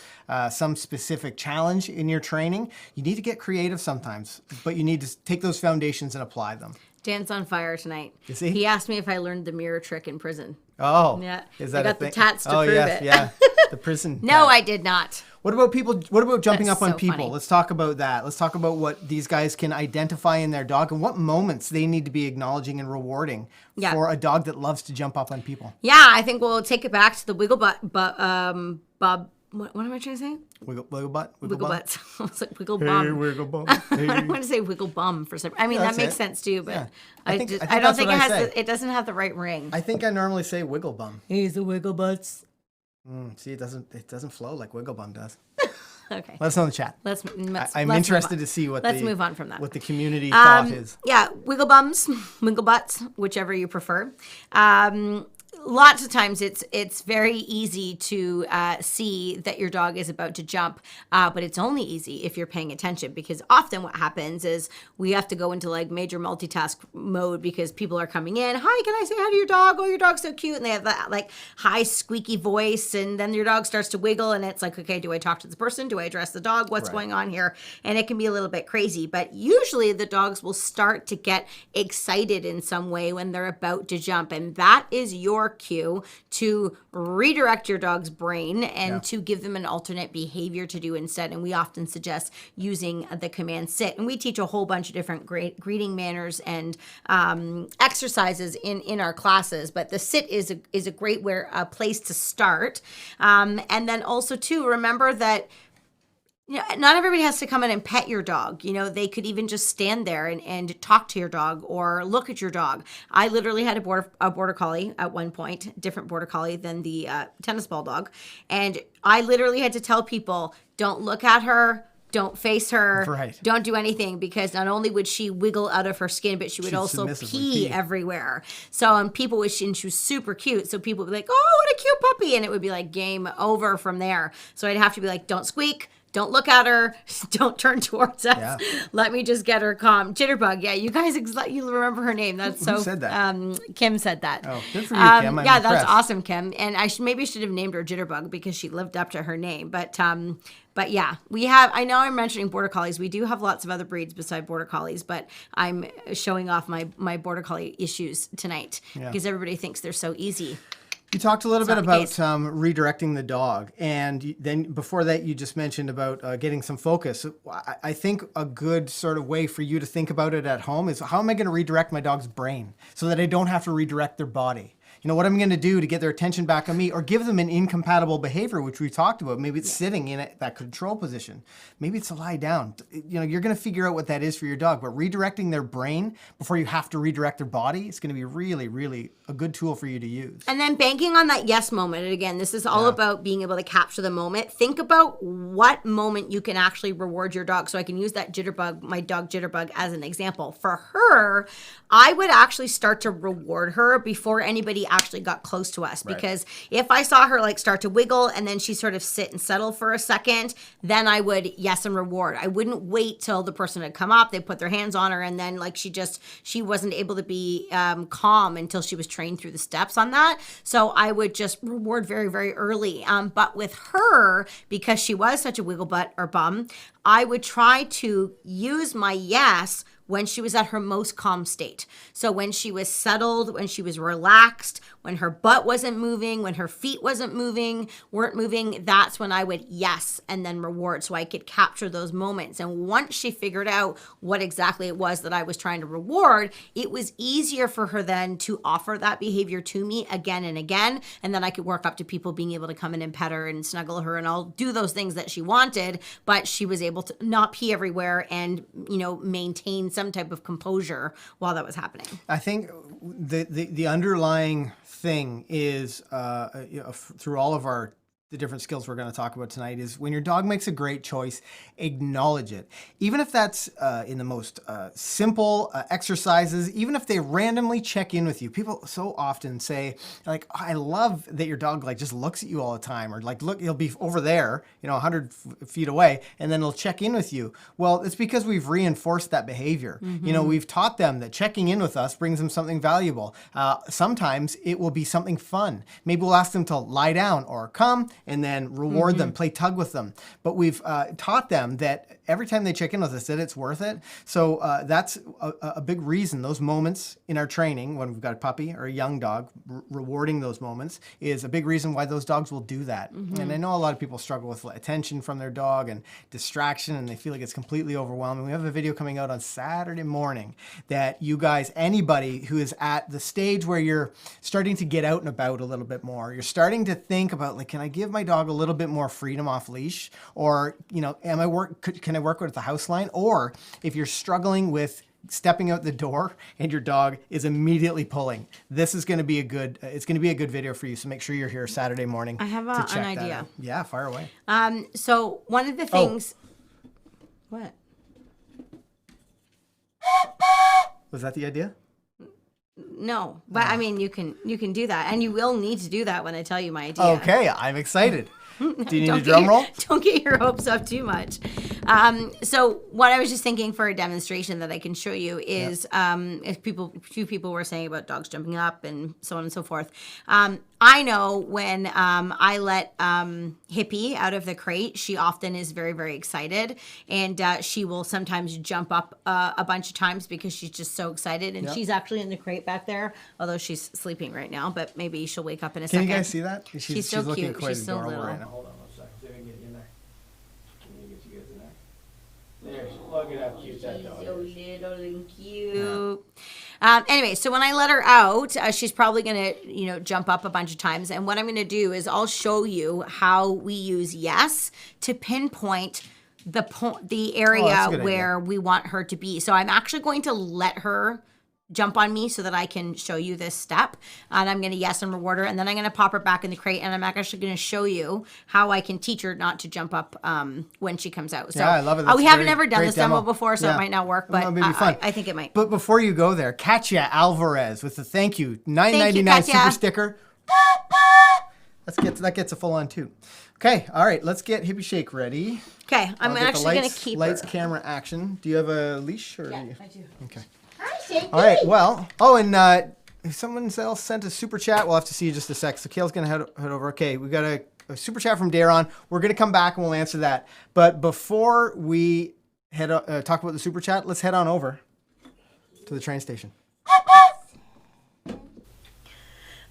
some specific challenge in your training, you need to get creative sometimes, but you need to take those foundations and apply them. Dan's on fire tonight. Is he? He asked me if I learned the mirror trick in prison. Oh, yeah. Is that I got the tats to prove it. Yeah, the prison. No, I did not. What about people? What about jumping up on people? Funny. Let's talk about that. Let's talk about what these guys can identify in their dog and what moments they need to be acknowledging and rewarding for a dog that loves to jump up on people. Yeah, I think we'll take it back to the wiggle butt, Bob. What am I trying to say? Wiggle butt? Wiggle butts. I was like wiggle bum. Hey, wiggle bum. Hey. I want to say wiggle bum for some. I mean, that makes sense too, but yeah. I don't think it doesn't have the right ring. I think I normally say wiggle bum. He's the wiggle butts. See, it doesn't flow like wiggle bum does. Okay. Let us know in the chat. I'm interested to see what let's move on from that. What the community thought is. Yeah, wiggle bums, wiggle butts, whichever you prefer. Lots of times it's very easy to see that your dog is about to jump, but it's only easy if you're paying attention, because often what happens is we have to go into like major multitask mode because people are coming in. Hi, can I say hi to your dog? Oh, your dog's so cute. And they have that like high squeaky voice, and then your dog starts to wiggle, and it's like, okay, do I talk to this person? Do I address the dog? What's going on here? And it can be a little bit crazy, but usually the dogs will start to get excited in some way when they're about to jump, and that is your cue to redirect your dog's brain and to give them an alternate behavior to do instead. And we often suggest using the command sit. And we teach a whole bunch of different greeting manners and exercises in our classes. But the sit is a great place to start. And then also too, remember that not everybody has to come in and pet your dog. They could even just stand there and talk to your dog or look at your dog. I literally had a border collie at one point, different border collie than the tennis ball dog. And I literally had to tell people, don't look at her, don't face her, Right. don't do anything, because not only would she wiggle out of her skin, but she would also submissively pee everywhere. So people would, and she was super cute. So people would be like, oh, what a cute puppy. And it would be like game over from there. So I'd have to be like, don't squeak. Don't look at her. Don't turn towards us. Yeah. Let me just get her calm. Jitterbug. Yeah, you guys, you remember her name. That's so. Who said that? Kim said that. Oh, good for you, Kim. I'm yeah, impressed. that's awesome, Kim. And I maybe should have named her Jitterbug because she lived up to her name. But yeah, we have. I know I'm mentioning border collies. We do have lots of other breeds beside border collies, but I'm showing off my border collie issues tonight because everybody thinks they're so easy. You talked a little bit not the about case. redirecting the dog, and then before that, you just mentioned about getting some focus. I think a good sort of way for you to think about it at home is, how am I going to redirect my dog's brain so that I don't have to redirect their body? What I'm going to do to get their attention back on me, or give them an incompatible behavior, which we talked about. Maybe it's sitting in that control position. Maybe it's to lie down. You're going to figure out what that is for your dog. But redirecting their brain before you have to redirect their body is going to be really, really a good tool for you to use. And then banking on that yes moment. And again, this is all about being able to capture the moment. Think about what moment you can actually reward your dog. So I can use that Jitterbug, my dog Jitterbug, as an example. For her, I would actually start to reward her before anybody actually got close to us. Because if I saw her like start to wiggle and then she sort of sit and settle for a second, then I would yes and reward. I wouldn't wait till the person had come up, they put their hands on her, and then like she wasn't able to be calm until she was trained through the steps on that. So I would just reward very, very early. But with her, because she was such a wiggle butt or bum, I would try to use my yes when she was at her most calm state. So when she was settled, when she was relaxed, when her butt wasn't moving, when her feet weren't moving, that's when I would yes and then reward, so I could capture those moments. And once she figured out what exactly it was that I was trying to reward, it was easier for her then to offer that behavior to me again and again. And then I could work up to people being able to come in and pet her and snuggle her and all do those things that she wanted, but she was able to not pee everywhere and, maintain some type of composure while that was happening. I think the underlying thing is through all of the different skills we're going to talk about tonight, is when your dog makes a great choice, acknowledge it. Even if that's in the most simple exercises, even if they randomly check in with you. People so often say, like, oh, I love that your dog like just looks at you all the time, or like, look, he'll be over there, 100 feet away, and then he'll check in with you. Well, it's because we've reinforced that behavior. We've taught them that checking in with us brings them something valuable. Sometimes it will be something fun. Maybe we'll ask them to lie down or come, and then reward them, play tug with them. But we've taught them that every time they check in with us, that it's worth it. So that's a big reason. Those moments in our training, when we've got a puppy or a young dog, rewarding those moments is a big reason why those dogs will do that. And I know a lot of people struggle with attention from their dog and distraction, and they feel like it's completely overwhelming. We have a video coming out on Saturday morning that you guys, anybody who is at the stage where you're starting to get out and about a little bit more, you're starting to think about, like, can I give my dog a little bit more freedom off leash? Or, can I work with the house line? Or if you're struggling with stepping out the door and your dog is immediately pulling, this is going to be a good video for you. So make sure you're here Saturday morning. I have an idea. Yeah, fire away. So one of the things, what? Was that the idea? No, but I mean, you can do that, and you will need to do that when I tell you my idea. Okay, I'm excited. Do you need a drum roll? Don't get your hopes up too much. So what I was just thinking for a demonstration that I can show you is, if few people were saying about dogs jumping up and so on and so forth. I know when I let Hippie out of the crate, she often is very, very excited, and she will sometimes jump up a bunch of times because she's just so excited. And she's actually in the crate back there, although she's sleeping right now, but maybe she'll wake up in a second. Can you guys see that? She's so looking cute. quite She's so adorable little. right now. Hold on one second. See if I can get you in there. Let me get you guys in there. There, look at how cute that dog is. So little and cute. Anyway, so when I let her out, she's probably going to, jump up a bunch of times. And what I'm going to do is I'll show you how we use yes to pinpoint the area that's a good where we want her to be. So I'm actually going to let her jump on me so that I can show you this step. And I'm going to yes and reward her. And then I'm going to pop her back in the crate. And I'm actually going to show you how I can teach her not to jump up when she comes out. So, Yeah, I love it. We haven't ever done this demo before, so Yeah. it might not work. But Well, maybe fun. I think it might. But before you go there, Katya Alvarez with the thank you $9.99 Katya. super sticker. That gets a full on too. Okay, all right, let's get Hippie Shake ready. Okay, I'm I'll get the actually going to lights- keep lights, her. camera, action. Do you have a leash or? Yeah, I do. Okay. Hi, Shaky. All right. Well. Oh, and if someone else sent a super chat, we'll have to see in just a sec. So Kayl's gonna head over. Okay, we got a super chat from Daron. We're gonna come back and we'll answer that. But before we talk about the super chat, let's head on over to the train station.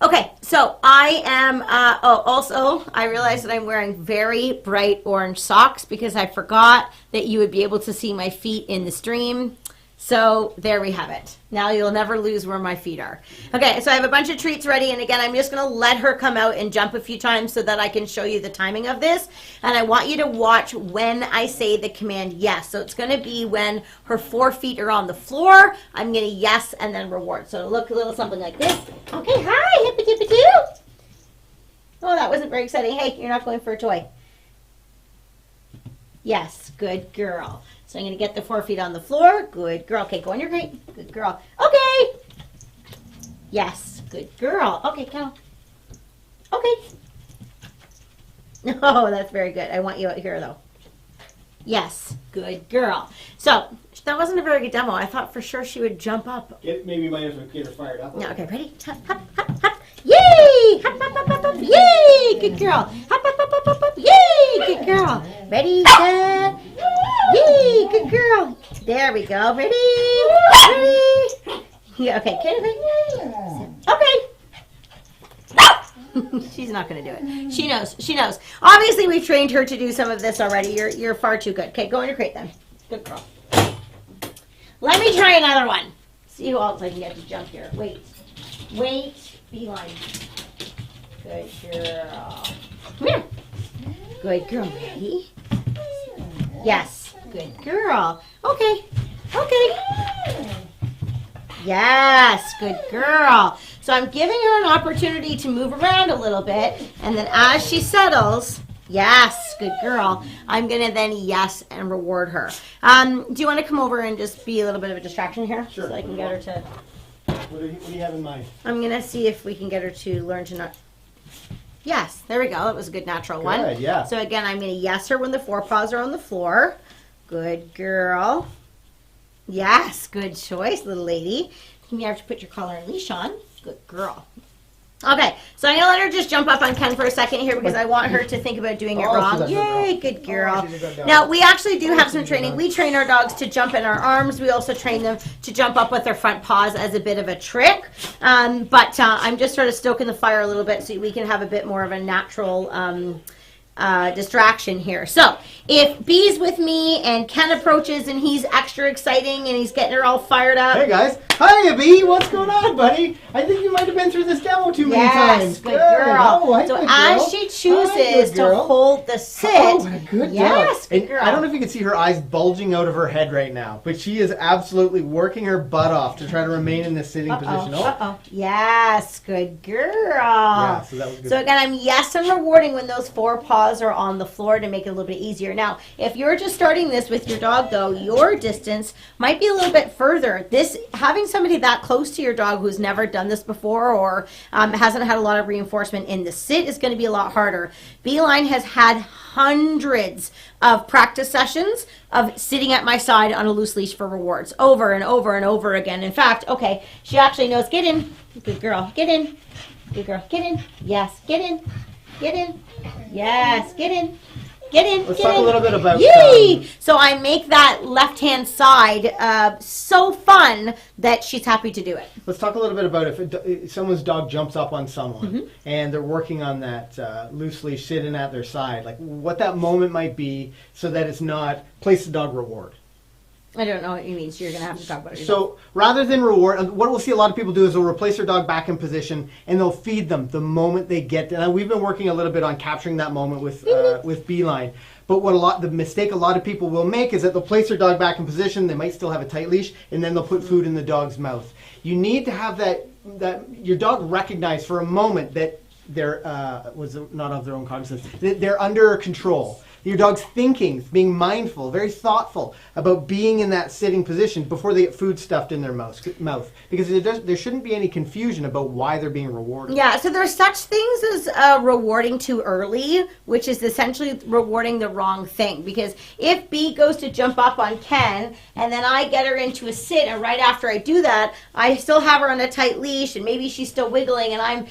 Okay, so I am, also, I realized that I'm wearing very bright orange socks because I forgot that you would be able to see my feet in the stream. So there we have it. Now you'll never lose where my feet are. Okay, so I have a bunch of treats ready. And again, I'm just going to let her come out and jump a few times so that I can show you the timing of this. And I want you to watch when I say the command yes. So it's going to be when her 4 feet are on the floor. I'm going to yes and then reward. So it'll look a little something like this. Okay, hi, hippy dippy doo. Oh, that wasn't very exciting. Hey, you're not going for a toy. Yes, good girl. So I'm going to get the 4 feet on the floor. Good girl. Okay, go on your crate. Good girl. Okay. Yes, good girl. Okay, count. Okay. No, that's very good. I want you out here, though. Yes, good girl. So that wasn't a very good demo. I thought for sure she would jump up. Maybe you might have to get her fired up. No, okay, ready? Hop, hop, hop, hop. Yay! Hop, hop, hop, hop, hop. Yay! Good girl. Hop, hop, hop, hop, hop, hop. Yay! Good girl. Ready, set. Yay! Good girl. There we go. Ready? Ready? Yeah, okay. Okay. She's not going to do it. She knows. She knows. Obviously, we've trained her to do some of this already. You're far too good. Okay, go in your crate then. Good girl. Let me try another one. See who else I can get to jump here. Wait. Beeline. Good girl. Come here. Good girl. Ready? Yes. Good girl. Okay. Yes. Good girl. So I'm giving her an opportunity to move around a little bit. And then as she settles, yes, good girl, I'm going to then yes and reward her. Do you want to come over and just be a little bit of a distraction here? Sure. So I can get her to... What do you have in mind? I'm going to see if we can get her to learn to not... Yes, there we go. That was a good natural one. Good, yeah. So again, I'm going to yes her when the forepaws are on the floor. Good girl. Yes, good choice, little lady. You have to put your collar and leash on. Good girl. Okay, so I'm going to let her just jump up on Ken for a second here because I want her to think about doing it Oh, she's wrong. a good Yay, girl. good girl. she's a good dog. Now, we actually do have some training. We train our dogs to jump in our arms. We also train them to jump up with their front paws as a bit of a trick. But I'm just sort of stoking the fire a little bit so we can have a bit more of a natural distraction here. So if B's with me and Ken approaches and he's extra exciting and he's getting her all fired up. Hey guys. Hi, B. What's going on, buddy? I think you might have been through this demo too many times. Good girl. Oh, hi, so good as girl. she Hi, chooses good to girl. hold the sit, Oh, what a good yes, dog. good And girl. I don't know if you can see her eyes bulging out of her head right now, but she is absolutely working her butt off to try to remain in this sitting position. Oh, Yes, good girl. yeah, so that was good. So again, I'm yes and rewarding when those 4 paws are on the floor to make it a little bit easier. Now, if you're just starting this with your dog, though, your distance might be a little bit further. This having somebody that close to your dog who's never done this before or hasn't had a lot of reinforcement in the sit is going to be a lot harder. Beeline has had hundreds of practice sessions of sitting at my side on a loose leash for rewards over and over and over again. In fact, okay, she actually knows, get in, good girl, get in, good girl, get in, yes, get in, yes, get in. Get in. Let's get talk in. a little bit about, Yay! So I make that left-hand side so fun that she's happy to do it. Let's talk a little bit about if someone's dog jumps up on someone Mm-hmm. and they're working on that loose leash sitting at their side, like what that moment might be so that it's not place the dog reward. I don't know what you mean, so you're going to have to talk about it. So rather than reward, what we'll see a lot of people do is they'll replace their dog back in position and they'll feed them the moment they get there. Now, we've been working a little bit on capturing that moment with Beeline. But the mistake a lot of people will make is that they'll place their dog back in position. They might still have a tight leash, and then they'll put food in the dog's mouth. You need to have that your dog recognize for a moment that they're not of their own cognizance. They're under control. Your dog's thinking, being mindful, very thoughtful about being in that sitting position before they get food stuffed in their mouth. Because there shouldn't be any confusion about why they're being rewarded. Yeah, so there's such things as rewarding too early, which is essentially rewarding the wrong thing. Because if B goes to jump up on Ken, and then I get her into a sit, and right after I do that, I still have her on a tight leash, and maybe she's still wiggling, and I'm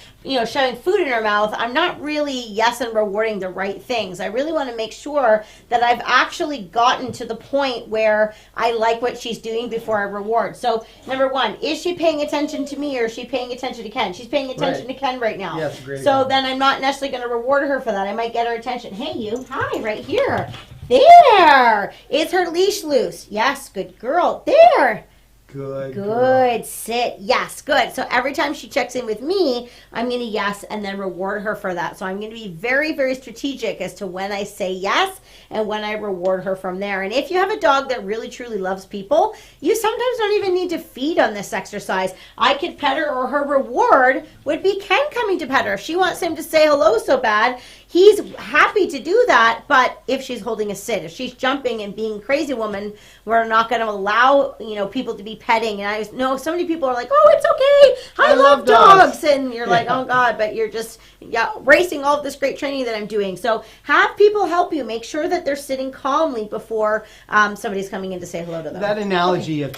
shoving food in her mouth, I'm not really and rewarding the right things. I really want to make sure that I've actually gotten to the point where I like what she's doing before I reward. So number one, is she paying attention to me or is she paying attention to Ken? She's paying attention to Ken right now. Yes, great. So then I'm not necessarily going to reward her for that. I might get her attention. Hey, you. Hi, right here. There. Is her leash loose? Yes, good girl. There. Good. Sit. Yes. Good. So every time she checks in with me, I'm going to yes and then reward her for that. So I'm going to be very, very strategic as to when I say yes and when I reward her from there. And if you have a dog that really, truly loves people, you sometimes don't even need to feed on this exercise. I could pet her, or her reward would be Ken coming to pet her. If she wants him to say hello so bad, he's happy to do that. But if she's holding a sit, if she's jumping and being crazy woman, we're not going to allow people to be petting. And I know so many people are like, oh, it's okay, I love dogs. And you're like, oh God, but you're just racing all of this great training that I'm doing. So have people help you. Make sure that they're sitting calmly before somebody's coming in to say hello to them. That analogy of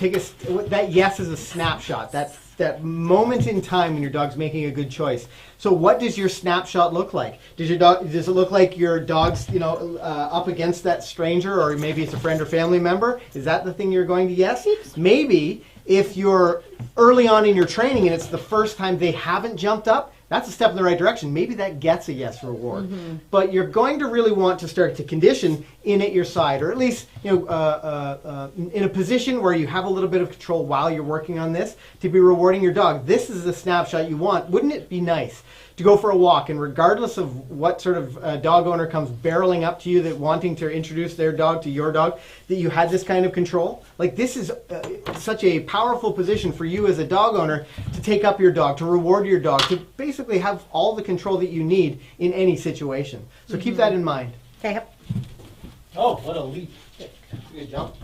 that yes is a snapshot. That moment in time when your dog's making a good choice. So what does your snapshot look like? Does it look like your dog's up against that stranger, or maybe it's a friend or family member? Is that the thing you're going to yes? Maybe if you're early on in your training and it's the first time they haven't jumped up, that's a step in the right direction. Maybe that gets a yes reward. Mm-hmm. But you're going to really want to start to condition in at your side, or at least in a position where you have a little bit of control while you're working on this, to be rewarding your dog. This is the snapshot you want. Wouldn't it be nice to go for a walk, and regardless of what sort of dog owner comes barreling up to you that wanting to introduce their dog to your dog, that you had this kind of control? Like, this is such a powerful position for you as a dog owner to take up your dog, to reward your dog, to basically have all the control that you need in any situation. So keep that in mind. Okay. Oh, what a leap. Good jump.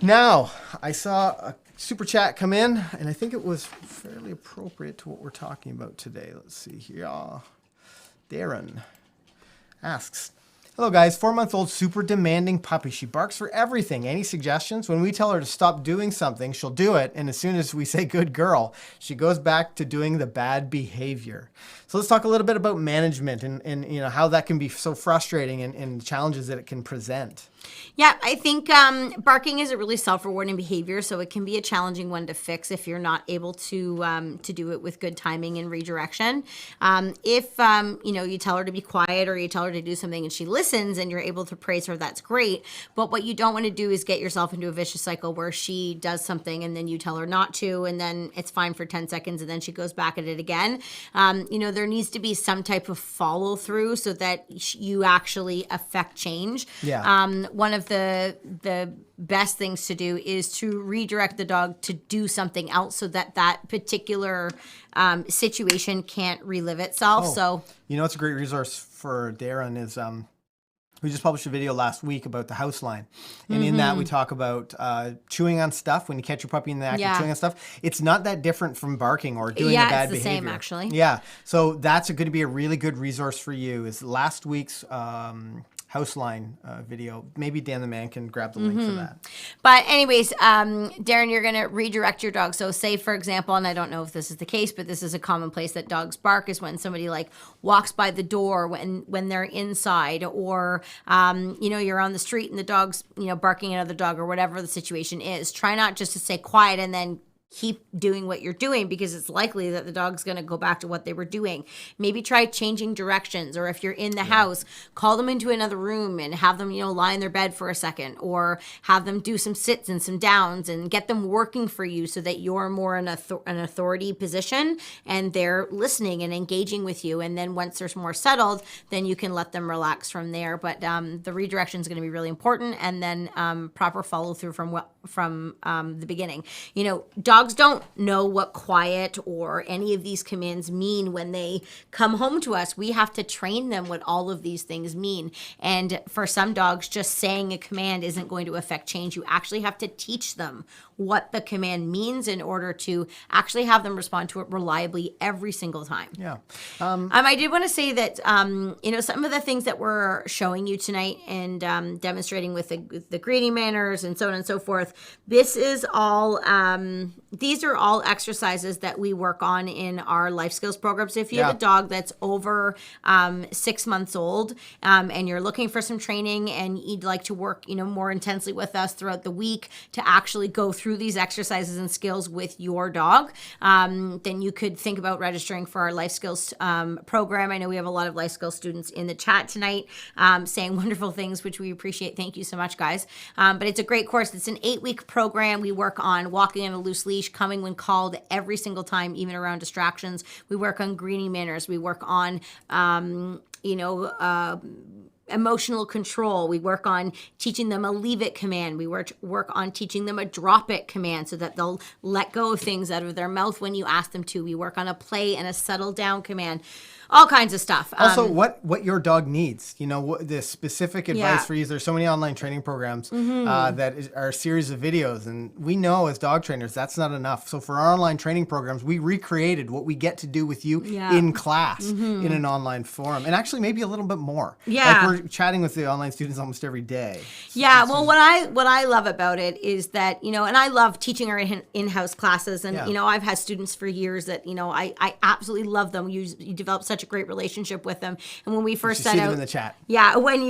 Now, I saw a super chat come in, and I think it was fairly appropriate to what we're talking about today. Let's see here. Darren asks, hello guys, 4-month-old super demanding puppy. She barks for everything. Any suggestions? When we tell her to stop doing something, she'll do it, and as soon as we say good girl, she goes back to doing the bad behavior. So let's talk a little bit about management and how that can be so frustrating and challenges that it can present. Yeah, I think barking is a really self-rewarding behavior, so it can be a challenging one to fix if you're not able to do it with good timing and redirection. If you tell her to be quiet, or you tell her to do something and she listens and you're able to praise her, that's great. But what you don't want to do is get yourself into a vicious cycle where she does something and then you tell her not to, and then it's fine for 10 seconds and then she goes back at it again. There needs to be some type of follow through so that you actually affect change. Yeah. One of the best things to do is to redirect the dog to do something else so that particular situation can't relive itself. So it's a great resource for Darren is we just published a video last week about the house line. And in that we talk about chewing on stuff. When you catch your puppy in the act of chewing on stuff, it's not that different from barking or doing a bad behavior. Yeah, it's the same actually. Yeah, so that's going to be a really good resource for you. Is last week's house line video. Maybe Dan the Man can grab the link for that. But anyways, Darren, you're going to redirect your dog. So say, for example, and I don't know if this is the case, but this is a common place that dogs bark, is when somebody walks by the door when they're inside, or you're on the street and the dog's barking at another dog, or whatever the situation is. Try not just to say quiet and then keep doing what you're doing because it's likely that the dog's going to go back to what they were doing. Maybe try changing directions, or if you're in the house, call them into another room and have them, lie in their bed for a second, or have them do some sits and some downs and get them working for you so that you're more in an authority position and they're listening and engaging with you. And then once they're more settled, then you can let them relax from there. But the redirection is going to be really important, and then proper follow through from the beginning. Dogs don't know what quiet or any of these commands mean when they come home to us. We have to train them what all of these things mean. And for some dogs, just saying a command isn't going to affect change. You actually have to teach them what the command means in order to actually have them respond to it reliably every single time. Yeah. I did want to say that, some of the things that we're showing you tonight and demonstrating with the greeting manners and so on and so forth, this is all, these are all exercises that we work on in our life skills program. So if you have a dog that's over 6 months old and you're looking for some training and you'd like to work, more intensely with us throughout the week to actually go through these exercises and skills with your dog, then you could think about registering for our life skills program. I know we have a lot of life skills students in the chat tonight saying wonderful things, which we appreciate. Thank you so much, guys. But it's a great course. It's an 8-week program. We work on walking on a loose leash, coming when called every single time, even around distractions. We work on greeting manners. We work on, emotional control. We work on teaching them a leave it command. We work on teaching them a drop it command so that they'll let go of things out of their mouth when you ask them to. We work on a play and a settle down command. All kinds of stuff. Also, what your dog needs, the specific advice for you. There's so many online training programs that are a series of videos, and we know as dog trainers that's not enough. So for our online training programs, we recreated what we get to do with you in class in an online forum, and actually maybe a little bit more. Yeah, like we're chatting with the online students almost every day. Yeah, well, what I love about it is that and I love teaching our in-house classes, and I've had students for years that I absolutely love them. You develop such a great relationship with them. And when we first set out, them in the chat. Yeah, when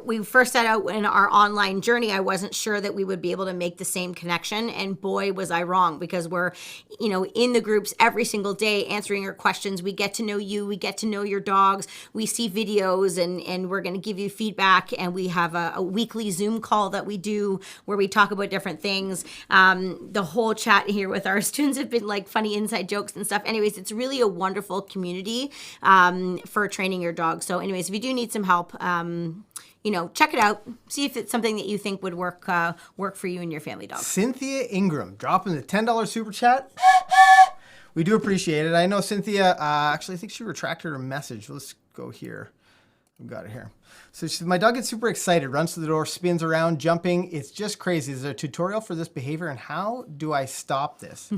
we first set out in our online journey, I wasn't sure that we would be able to make the same connection. And boy, was I wrong, because we're, in the groups every single day answering your questions. We get to know you. We get to know your dogs. We see videos, and we're going to give you feedback. And we have a weekly Zoom call that we do where we talk about different things. The whole chat here with our students have been like funny inside jokes and stuff. Anyways, it's really a wonderful community for training your dog. So anyways, if you do need some help, check it out. See if it's something that you think would work for you and your family dog. Cynthia Ingram dropping the $10 super chat. We do appreciate it. I know Cynthia, actually, I think she retracted her message. Let's go here. We've got it here. So she said, my dog gets super excited, runs to the door, spins around, jumping. It's just crazy. Is there a tutorial for this behavior, and how do I stop this?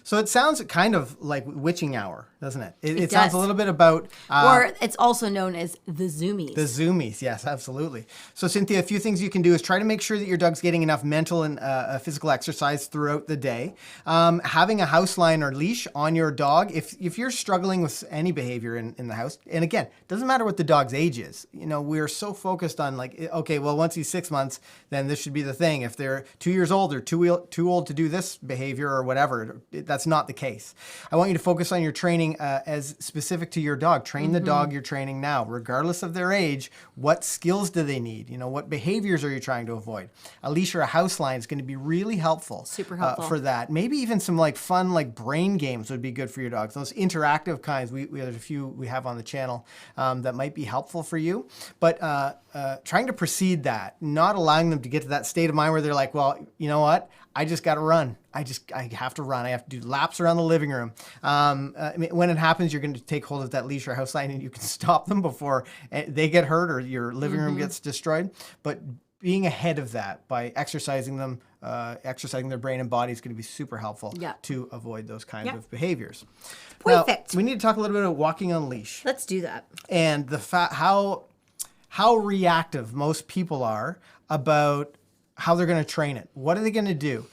So it sounds kind of like witching hour, doesn't it? It sounds a little bit about... or it's also known as the zoomies. The zoomies, yes, absolutely. So Cynthia, a few things you can do is try to make sure that your dog's getting enough mental and physical exercise throughout the day. Having a house line or leash on your dog, if you're struggling with any behavior in the house, and again, it doesn't matter what the dog's age is. We're so focused on once he's 6 months, then this should be the thing. If they're 2 years old or too old to do this behavior or whatever, that's not the case. I want you to focus on your training as specific to your dog. Train the dog you're training now, regardless of their age. What skills do they need? What behaviors are you trying to avoid? A leash or a house line is going to be really helpful. Super helpful for that. Maybe even some fun brain games would be good for your dogs. Those interactive kinds. We have a few we have on the channel that might be helpful for you. But trying to precede that, not allowing them to get to that state of mind where they're like, well, you know what? I just got to run. I have to run. I have to do laps around the living room. When it happens, you're going to take hold of that leash or house line, and you can stop them before they get hurt or your living room gets destroyed. But being ahead of that by exercising them, exercising their brain and body is going to be super helpful to avoid those kinds of behaviors. Perfect. Now, we need to talk a little bit about walking on leash. Let's do that. And the how reactive most people are about how they're going to train it. What are they going to do?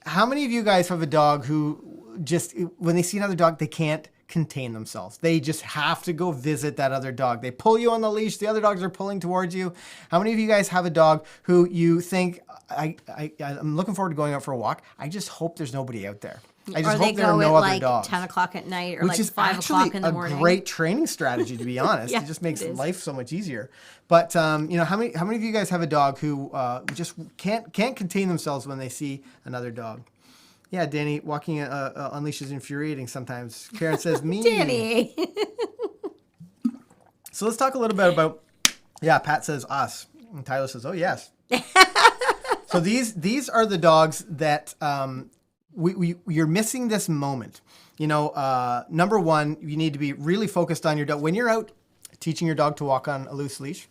How many of you guys have a dog who just, when they see another dog, they can't contain themselves. They just have to go visit that other dog. They pull you on the leash. The other dogs are pulling towards you. How many of you guys have a dog who you think, I'm looking forward to going out for a walk. I just hope there's nobody out there. I just hope there are no other dogs. 10 o'clock at night or Which like is 5 o'clock in the morning. a great training strategy, to be honest. Yeah, it just makes it is. life so much easier. But how many of you guys have a dog who just can't contain themselves when they see another dog? Yeah, Danny, walking on leash is infuriating sometimes. Karen says, me. Danny. So let's talk a little bit about, Pat says us. And Tyler says, oh, yes. So these are the dogs that you're missing this moment. Number one, you need to be really focused on your dog. When you're out teaching your dog to walk on a loose leash,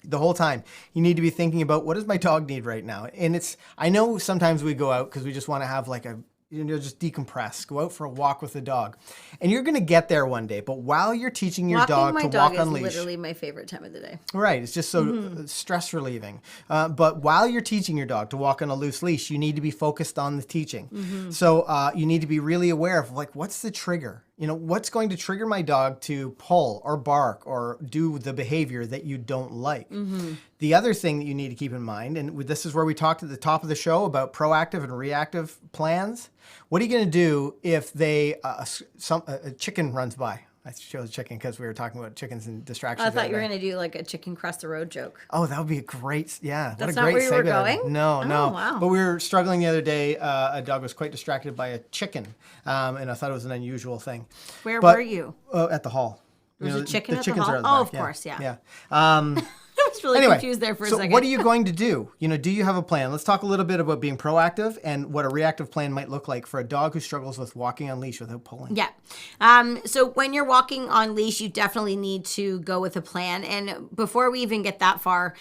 the whole time, you need to be thinking about, what does my dog need right now? And I know sometimes we go out because we just want to have just decompress, go out for a walk with the dog. And you're going to get there one day. But while you're teaching your dog to walk on leash. Is literally my favorite time of the day. Right. It's just so stress relieving. But while you're teaching your dog to walk on a loose leash, you need to be focused on the teaching. So you need to be really aware of what's the trigger? What's going to trigger my dog to pull or bark or do the behavior that you don't like? The other thing that you need to keep in mind, and this is where we talked at the top of the show about proactive and reactive plans. What are you going to do if a chicken runs by? I chose chicken because we were talking about chickens and distractions. I thought you were going to do like a chicken cross the road joke. Oh, that would be a great, That's what a not great where you were segue. going? No. Wow. But we were struggling the other day. A dog was quite distracted by a chicken, and I thought it was an unusual thing. Where were you? At the hall. There's a chicken the at the chickens hall? are at the Oh, back. of course, yeah. I was really confused there for a so second. what are you going to do? Do you have a plan? Let's talk a little bit about being proactive and what a reactive plan might look like for a dog who struggles with walking on leash without pulling. Yeah. So when you're walking on leash, you definitely need to go with a plan. And before we even get that far,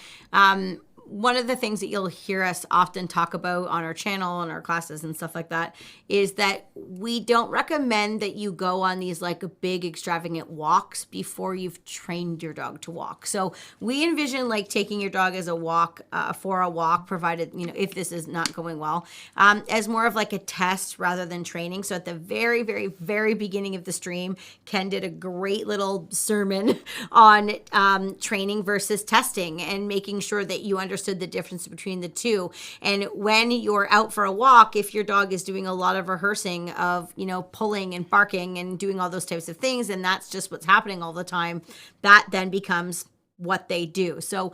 one of the things that you'll hear us often talk about on our channel and our classes and stuff like that is that we don't recommend that you go on these like big extravagant walks before you've trained your dog to walk. So we envision like taking your dog as a walk for a walk, provided, if this is not going well, as more of like a test rather than training. So at the very, very, very beginning of the stream, Ken did a great little sermon on training versus testing and making sure that you understood the difference between the two. And when you're out for a walk, if your dog is doing a lot of rehearsing of, pulling and barking and doing all those types of things, and that's just what's happening all the time, that then becomes what they do. So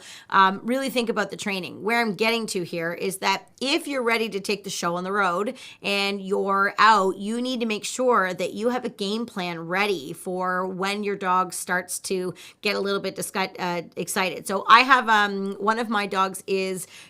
really think about the training. Where I'm getting to here is that if you're ready to take the show on the road and you're out, you need to make sure that you have a game plan ready for when your dog starts to get a little bit excited. So I have one of my dogs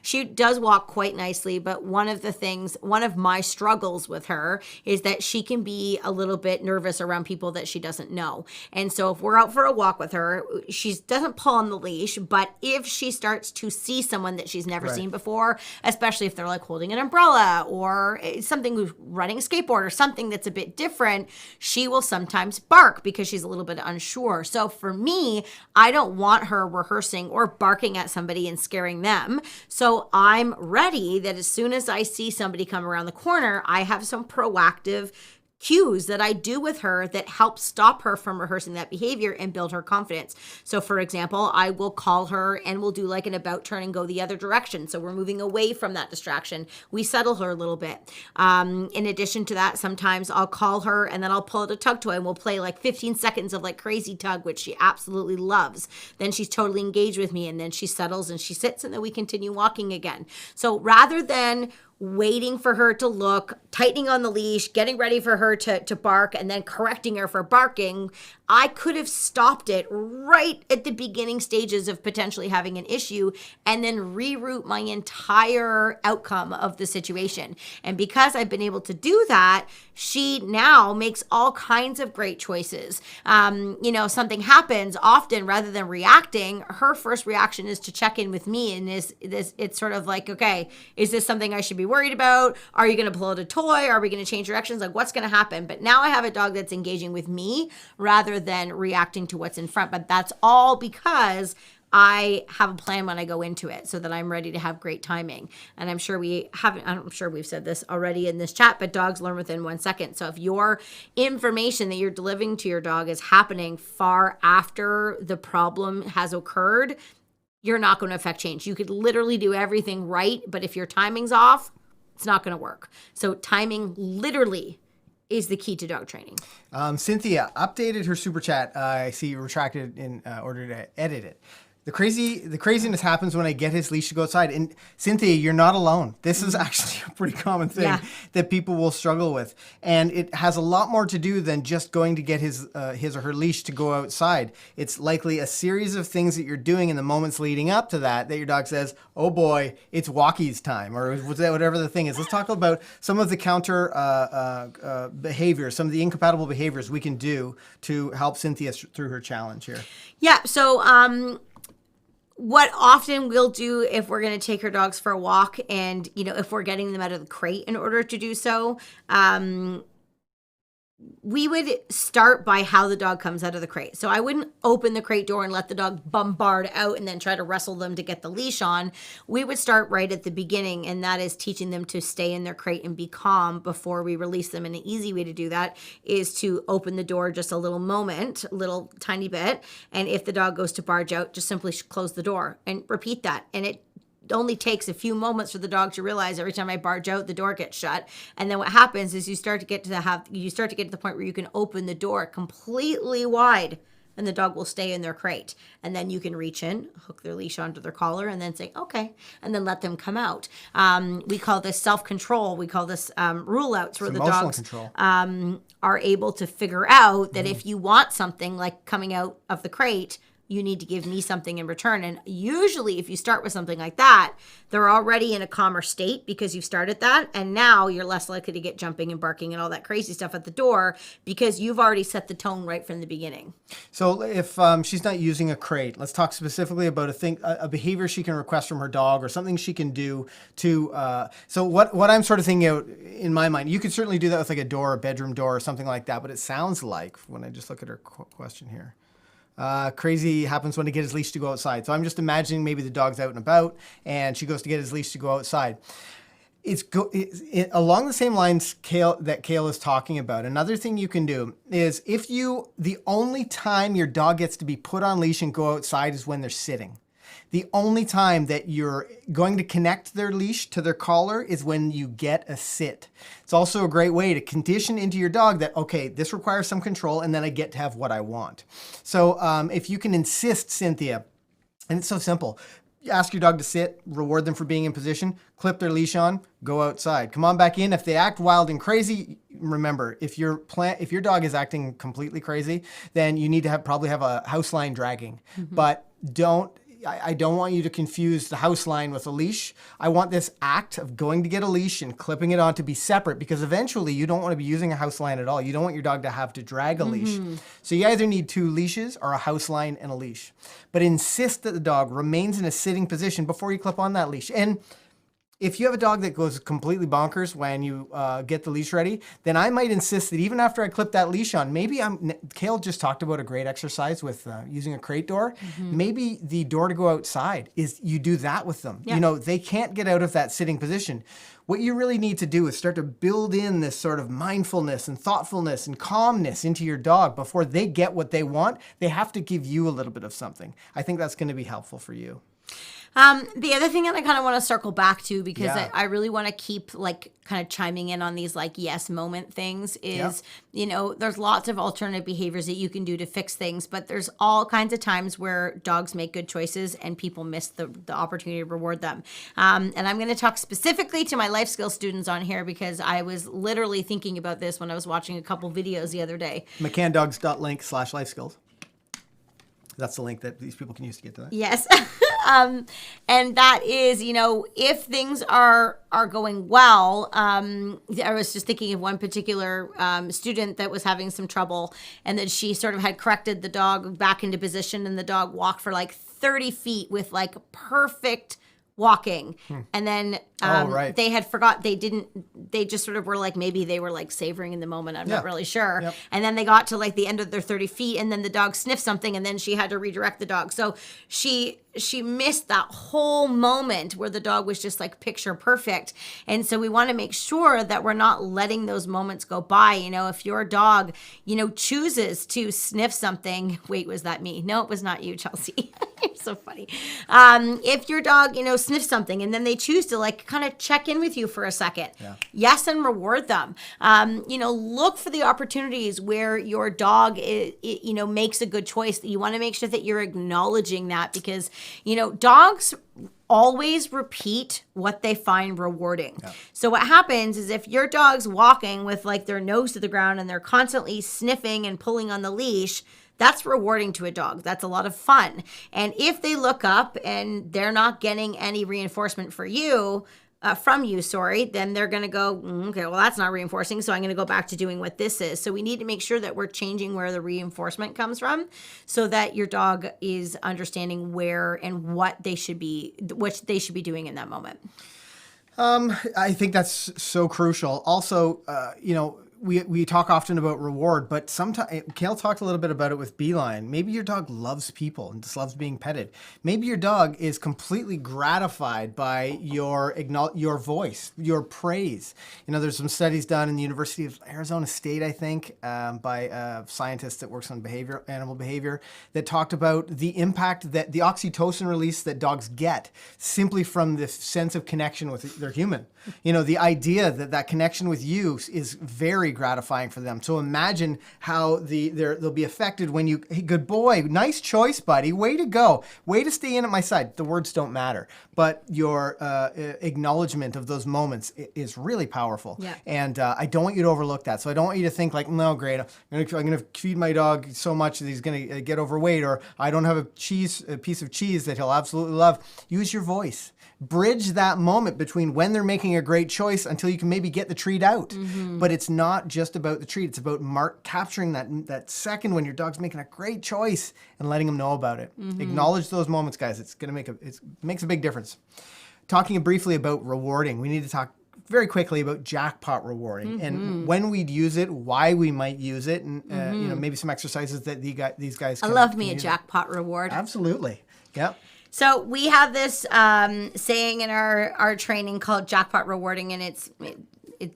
she does walk quite nicely, but one of my struggles with her is that she can be a little bit nervous around people that she doesn't know. And so if we're out for a walk with her, she doesn't pull on the leash, but if she starts to see someone that she's never seen before, especially if they're like holding an umbrella or something, running a skateboard or something that's a bit different, she will sometimes bark because she's a little bit unsure. So for me, I don't want her rehearsing or barking at somebody and scaring them. So I'm ready that as soon as I see somebody come around the corner, I have some proactive cues that I do with her that help stop her from rehearsing that behavior and build her confidence. So for example, I will call her and we'll do like an about turn and go the other direction. So we're moving away from that distraction. We settle her a little bit. In addition to that, sometimes I'll call her and then I'll pull out a tug toy and we'll play like 15 seconds of like crazy tug, which she absolutely loves. Then she's totally engaged with me and then she settles and she sits and then we continue walking again. So rather than waiting for her to look, tightening on the leash, getting ready for her to bark, and then correcting her for barking, I could have stopped it right at the beginning stages of potentially having an issue and then reroute my entire outcome of the situation. And because I've been able to do that, she now makes all kinds of great choices. Something happens often rather than reacting, her first reaction is to check in with me and it's sort of like, okay, is this something I should be worried about? Are you going to pull out a toy? Are we going to change directions? Like what's going to happen? But now I have a dog that's engaging with me rather than reacting to what's in front. But that's all because I have a plan when I go into it so that I'm ready to have great timing. And I'm sure we've said this already in this chat, but dogs learn within 1 second. So if your information that you're delivering to your dog is happening far after the problem has occurred, you're not going to affect change. You could literally do everything right, but if your timing's off, it's not going to work. So timing literally is the key to dog training. Cynthia updated her super chat. I see retracted in order to edit it. The craziness happens when I get his leash to go outside. And Cynthia, you're not alone. This is actually a pretty common thing that people will struggle with. And it has a lot more to do than just going to get his or her leash to go outside. It's likely a series of things that you're doing in the moments leading up to that your dog says, oh boy, it's walkies time, or whatever the thing is. Let's talk about some of the counter behaviors, some of the incompatible behaviors we can do to help Cynthia through her challenge here. Yeah, so what often we'll do if we're going to take our dogs for a walk, and if we're getting them out of the crate in order to do so, we would start by how the dog comes out of the crate. So I wouldn't open the crate door and let the dog bombard out and then try to wrestle them to get the leash on. We would start right at the beginning, and that is teaching them to stay in their crate and be calm before we release them. And an easy way to do that is to open the door just a little tiny bit. And if the dog goes to barge out, just simply close the door and repeat that. And it only takes a few moments for the dog to realize every time I barge out, the door gets shut. And then what happens is you start to get to the point where you can open the door completely wide, and the dog will stay in their crate. And then you can reach in, hook their leash onto their collar, and then say, okay, and then let them come out. We call this self-control. We call this rule outs, where the dogs are able to figure out that if you want something like coming out of the crate, you need to give me something in return. And usually if you start with something like that, they're already in a calmer state because you've started that. And now you're less likely to get jumping and barking and all that crazy stuff at the door because you've already set the tone right from the beginning. So if she's not using a crate, let's talk specifically about a behavior she can request from her dog, or something she can do to, so what I'm sort of thinking out in my mind, you could certainly do that with like a door, a bedroom door or something like that. But it sounds like, when I just look at her question here, crazy happens when he gets his leash to go outside. So I'm just imagining maybe the dog's out and about and she goes to get his leash to go outside. It's along the same lines that Kayl is talking about. Another thing you can do is the only time your dog gets to be put on leash and go outside is when they're sitting. The only time that you're going to connect their leash to their collar is when you get a sit. It's also a great way to condition into your dog that, okay, this requires some control and then I get to have what I want. So if you can insist, Cynthia, and it's so simple, ask your dog to sit, reward them for being in position, clip their leash on, go outside. Come on back in. If they act wild and crazy, remember, if your dog is acting completely crazy, then you need to probably have a house line dragging. Mm-hmm. But I don't want you to confuse the house line with a leash. I want this act of going to get a leash and clipping it on to be separate, because eventually you don't want to be using a house line at all. You don't want your dog to have to drag a leash. So you either need 2 leashes or a house line and a leash. But insist that the dog remains in a sitting position before you clip on that leash. And if you have a dog that goes completely bonkers when you get the leash ready, then I might insist that even after I clip that leash on, Kayl just talked about a great exercise with using a crate door. Mm-hmm. Maybe the door to go outside is you do that with them. Yeah. They can't get out of that sitting position. What you really need to do is start to build in this sort of mindfulness and thoughtfulness and calmness into your dog. Before they get what they want, they have to give you a little bit of something. I think that's going to be helpful for you. The other thing that I kind of want to circle back to, because I really want to keep kind of chiming in on these yes moment things is, there's lots of alternative behaviors that you can do to fix things, but there's all kinds of times where dogs make good choices and people miss the opportunity to reward them. And I'm going to talk specifically to my life skills students on here, because I was literally thinking about this when I was watching a couple videos the other day. McCanndogs.link/life skills. That's the link that these people can use to get to that. Yes. And that is, if things are going well, I was just thinking of one particular student that was having some trouble, and that she sort of had corrected the dog back into position, and the dog walked for 30 feet with perfect walking. And then they had they just sort of were maybe they were savoring in the moment. I'm not really sure. Yep. And then they got to the end of their 30 feet, and then the dog sniffed something, and then she had to redirect the dog. So she she missed that whole moment where the dog was just like picture perfect. And so we want to make sure that we're not letting those moments go by. If your dog, chooses to sniff something, wait, was that me? No, it was not you, Chelsea. You're so funny. If your dog, sniffs something and then they choose to like kind of check in with you for a second, yes, and reward them. Look for the opportunities where your dog, makes a good choice. You want to make sure that you're acknowledging that because, dogs always repeat what they find rewarding. Yeah. So what happens is if your dog's walking with like their nose to the ground and they're constantly sniffing and pulling on the leash, that's rewarding to a dog. That's a lot of fun. And if they look up and they're not getting any reinforcement from you, then they're going to go, okay, well, that's not reinforcing. So I'm going to go back to doing what this is. So we need to make sure that we're changing where the reinforcement comes from so that your dog is understanding where and what they should be doing in that moment. I think that's so crucial. Also, we talk often about reward, but sometimes Kayl talked a little bit about it with Beeline. Maybe your dog loves people and just loves being petted. Maybe your dog is completely gratified by your voice, your praise. There's some studies done in the University of Arizona State, I think, by a scientist that works on animal behavior, that talked about the impact that the oxytocin release that dogs get simply from the sense of connection with their human. The idea that connection with you is very gratifying for them. So imagine how they'll be affected when you, hey, good boy, nice choice, buddy, way to go, way to stay in at my side. The words don't matter, but your acknowledgement of those moments is really powerful. Yeah. And I don't want you to overlook that. So I don't want you to think like, no, great, I'm going to feed my dog so much that he's going to get overweight, or I don't have a piece of cheese that he'll absolutely love. Use your voice. Bridge that moment between when they're making a great choice until you can maybe get the treat out. Mm-hmm. But it's not just about the treat. It's about capturing that second when your dog's making a great choice and letting them know about it. Mm-hmm. Acknowledge those moments, guys. It makes a big difference. Talking briefly about rewarding, we need to talk very quickly about jackpot rewarding and when we'd use it, why we might use it, and maybe some exercises that these guys can. I love me a jackpot reward. Absolutely. Yep. So we have this saying in our training called jackpot rewarding, and it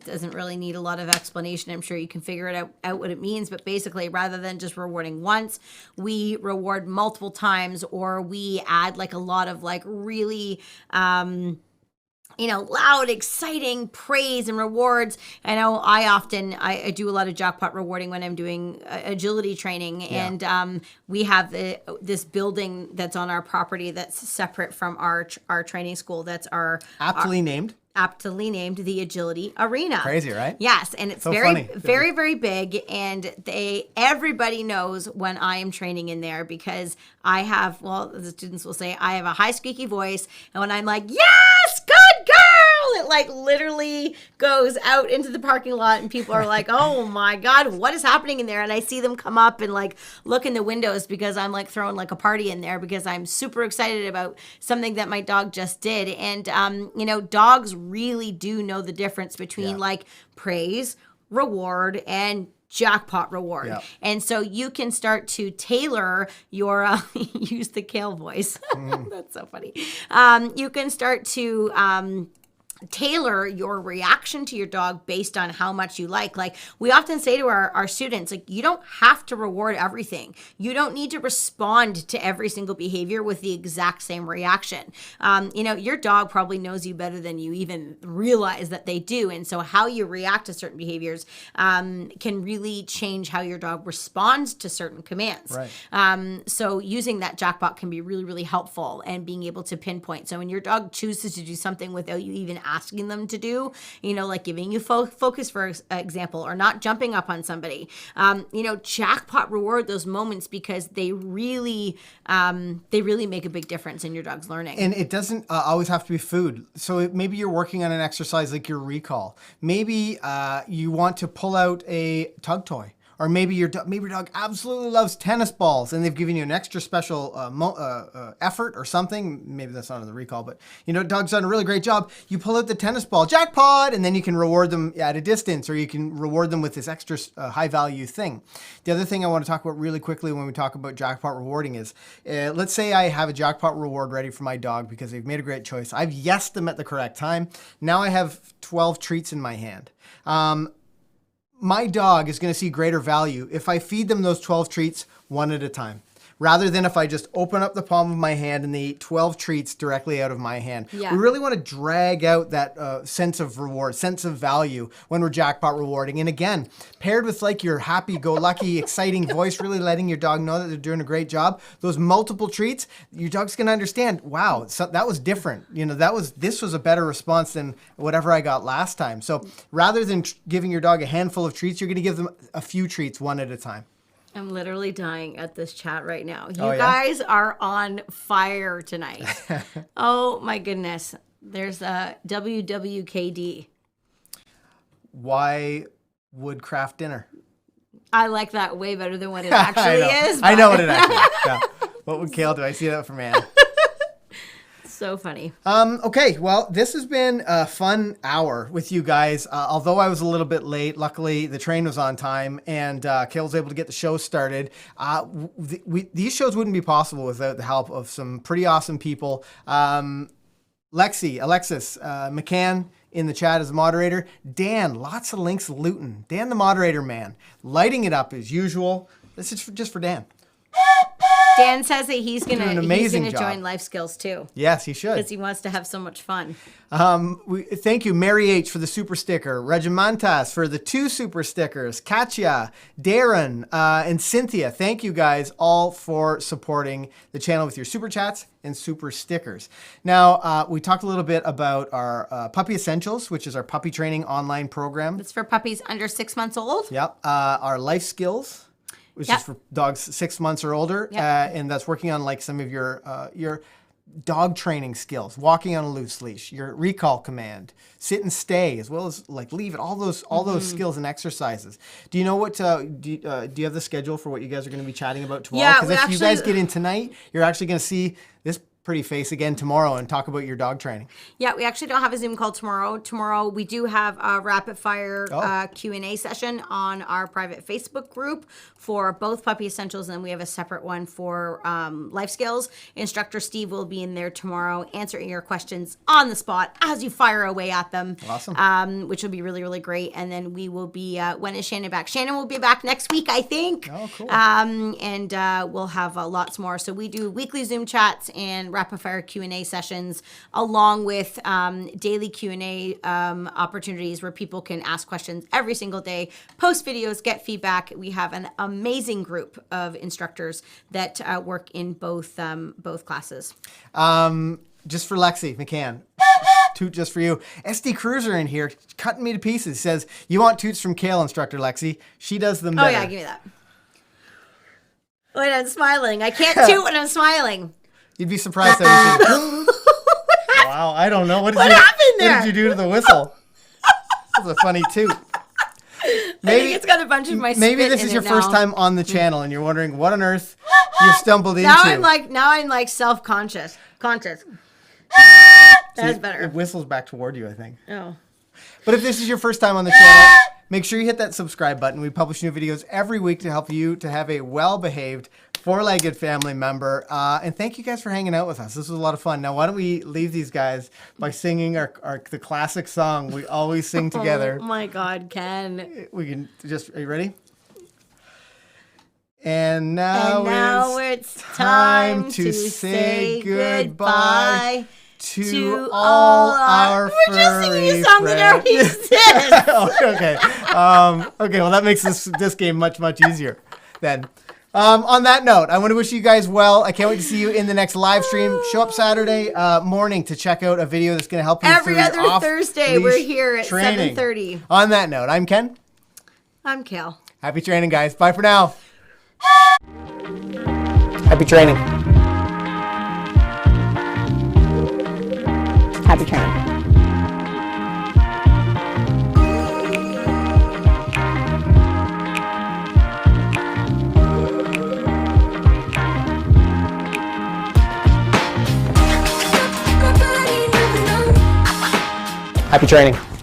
doesn't really need a lot of explanation. I'm sure you can figure it out what it means. But basically, rather than just rewarding once, we reward multiple times, or we add like a lot of like really loud, exciting praise and rewards. I know I do a lot of jackpot rewarding when I'm doing agility training. Yeah. And we have this building that's on our property that's separate from our training school. That's aptly named the Agility Arena. Crazy, right? Yes, and it's so very, funny. very, very big, and everybody knows when I am training in there because the students will say I have a high squeaky voice, and when I'm like, yes, good girl, it like literally goes out into the parking lot, and people are like, oh my God, what is happening in there? And I see them come up and like look in the windows because I'm like throwing like a party in there because I'm super excited about something that my dog just did. And dogs really do know the difference between like praise, reward, and jackpot reward. Yep. And so you can start to tailor your use the Kayl voice. That's so funny. You can start to tailor your reaction to your dog based on how much you like. Like we often say to our students, like, you don't have to reward everything. You don't need to respond to every single behavior with the exact same reaction. Your dog probably knows you better than you even realize that they do. And so how you react to certain behaviors can really change how your dog responds to certain commands. Right. So using that jackpot can be really, really helpful, and being able to pinpoint. So when your dog chooses to do something without you even asking them to do, like giving you focus, for example, or not jumping up on somebody, jackpot reward those moments because they really make a big difference in your dog's learning. And it doesn't always have to be food. So maybe you're working on an exercise like your recall. Maybe you want to pull out a tug toy Or maybe your dog absolutely loves tennis balls and they've given you an extra special effort or something. Maybe that's not in the recall, but dog's done a really great job. You pull out the tennis ball, jackpot, and then you can reward them at a distance, or you can reward them with this extra high value thing. The other thing I want to talk about really quickly when we talk about jackpot rewarding is, let's say I have a jackpot reward ready for my dog because they've made a great choice. I've yesed them at the correct time. Now I have 12 treats in my hand. My dog is going to see greater value if I feed them those 12 treats one at a time, rather than if I just open up the palm of my hand and they eat 12 treats directly out of my hand. Yeah. We really want to drag out that sense of reward, sense of value when we're jackpot rewarding. And again, paired with like your happy-go-lucky, exciting voice, really letting your dog know that they're doing a great job, those multiple treats, your dog's going to understand, wow, so that was different. This was a better response than whatever I got last time. So rather than giving your dog a handful of treats, you're going to give them a few treats one at a time. I'm literally dying at this chat right now. You yeah? guys are on fire tonight. Oh my goodness. There's a WWKD. Why wood craft dinner? I like that way better than what it actually is. I know what it actually is. Yeah. What would Kayl do? I see that from Anne. So funny. Okay, well, this has been a fun hour with you guys. Although I was a little bit late, luckily the train was on time and Kayl was able to get the show started. These shows wouldn't be possible without the help of some pretty awesome people. Alexis McCann in the chat as a moderator. Dan, lots of links looting. Dan, the moderator man, lighting it up as usual. This is just for Dan. Dan says that he's gonna job. join Life Skills too. Yes, he should. Because he wants to have so much fun. Thank you, Mary H. for the super sticker, Regimantas for the 2 super stickers, Katya, Darren, and Cynthia. Thank you guys all for supporting the channel with your super chats and super stickers. Now, we talked a little bit about our Puppy Essentials, which is our puppy training online program. It's for puppies under 6 months old. Yep. Our Life Skills, which is for dogs 6 months or older, and that's working on like some of your dog training skills, walking on a loose leash, your recall command, sit and stay, as well as like leave it, all those skills and exercises. Do you know what? Do you have the schedule for what you guys are going to be chatting about tomorrow? Yeah, because if you guys get in tonight, you're actually going to see this pretty face again tomorrow and talk about your dog training. Yeah, we actually don't have a Zoom call tomorrow. Tomorrow we do have a rapid fire Q&A session on our private Facebook group for both Puppy Essentials, and then we have a separate one for Life Skills. Instructor Steve will be in there tomorrow answering your questions on the spot as you fire away at them. Awesome. Which will be really, really great. And then we will be, when is Shannon back? Shannon will be back next week, I think. Oh, cool. And we'll have lots more. So we do weekly Zoom chats and rapid fire Q&A sessions, along with daily Q&A opportunities where people can ask questions every single day, post videos, get feedback. We have an amazing group of instructors that work in both classes. Just for Lexi McCann. Toot just for you. SD Cruiser in here, cutting me to pieces. Says, you want toots from Kayl, Instructor Lexi. She does them better. Oh yeah, give me that. When I'm smiling. I can't toot when I'm smiling. You'd be surprised how you think. Wow, I don't know. What happened there? What did you do to the whistle? That was a funny toot. Maybe, I think it's got a bunch of my spit Maybe this in is your it first now. time on the channel and you're wondering what on earth you stumbled into. Now I'm like self-conscious. That's better. It whistles back toward you, I think. Oh. But if this is your first time on the channel, make sure you hit that subscribe button. We publish new videos every week to help you to have a well-behaved, four-legged family member. And thank you guys for hanging out with us. This was a lot of fun. Now, why don't we leave these guys by singing the classic song we always sing together. Oh my God, Ken. We can just, are you ready? And now it's time to say goodbye to all our We're just singing a song that already friends. exists. Oh, okay. Okay, well, that makes this game much, much easier then. On that note, I want to wish you guys well. I can't wait to see you in the next live stream. Show up Saturday morning to check out a video that's going to help you Every through other your Thursday, we're off-leash here at training. 7:30. On that note, I'm Ken. I'm Kayl. Happy training, guys. Bye for now. Happy training. Happy training. Happy training.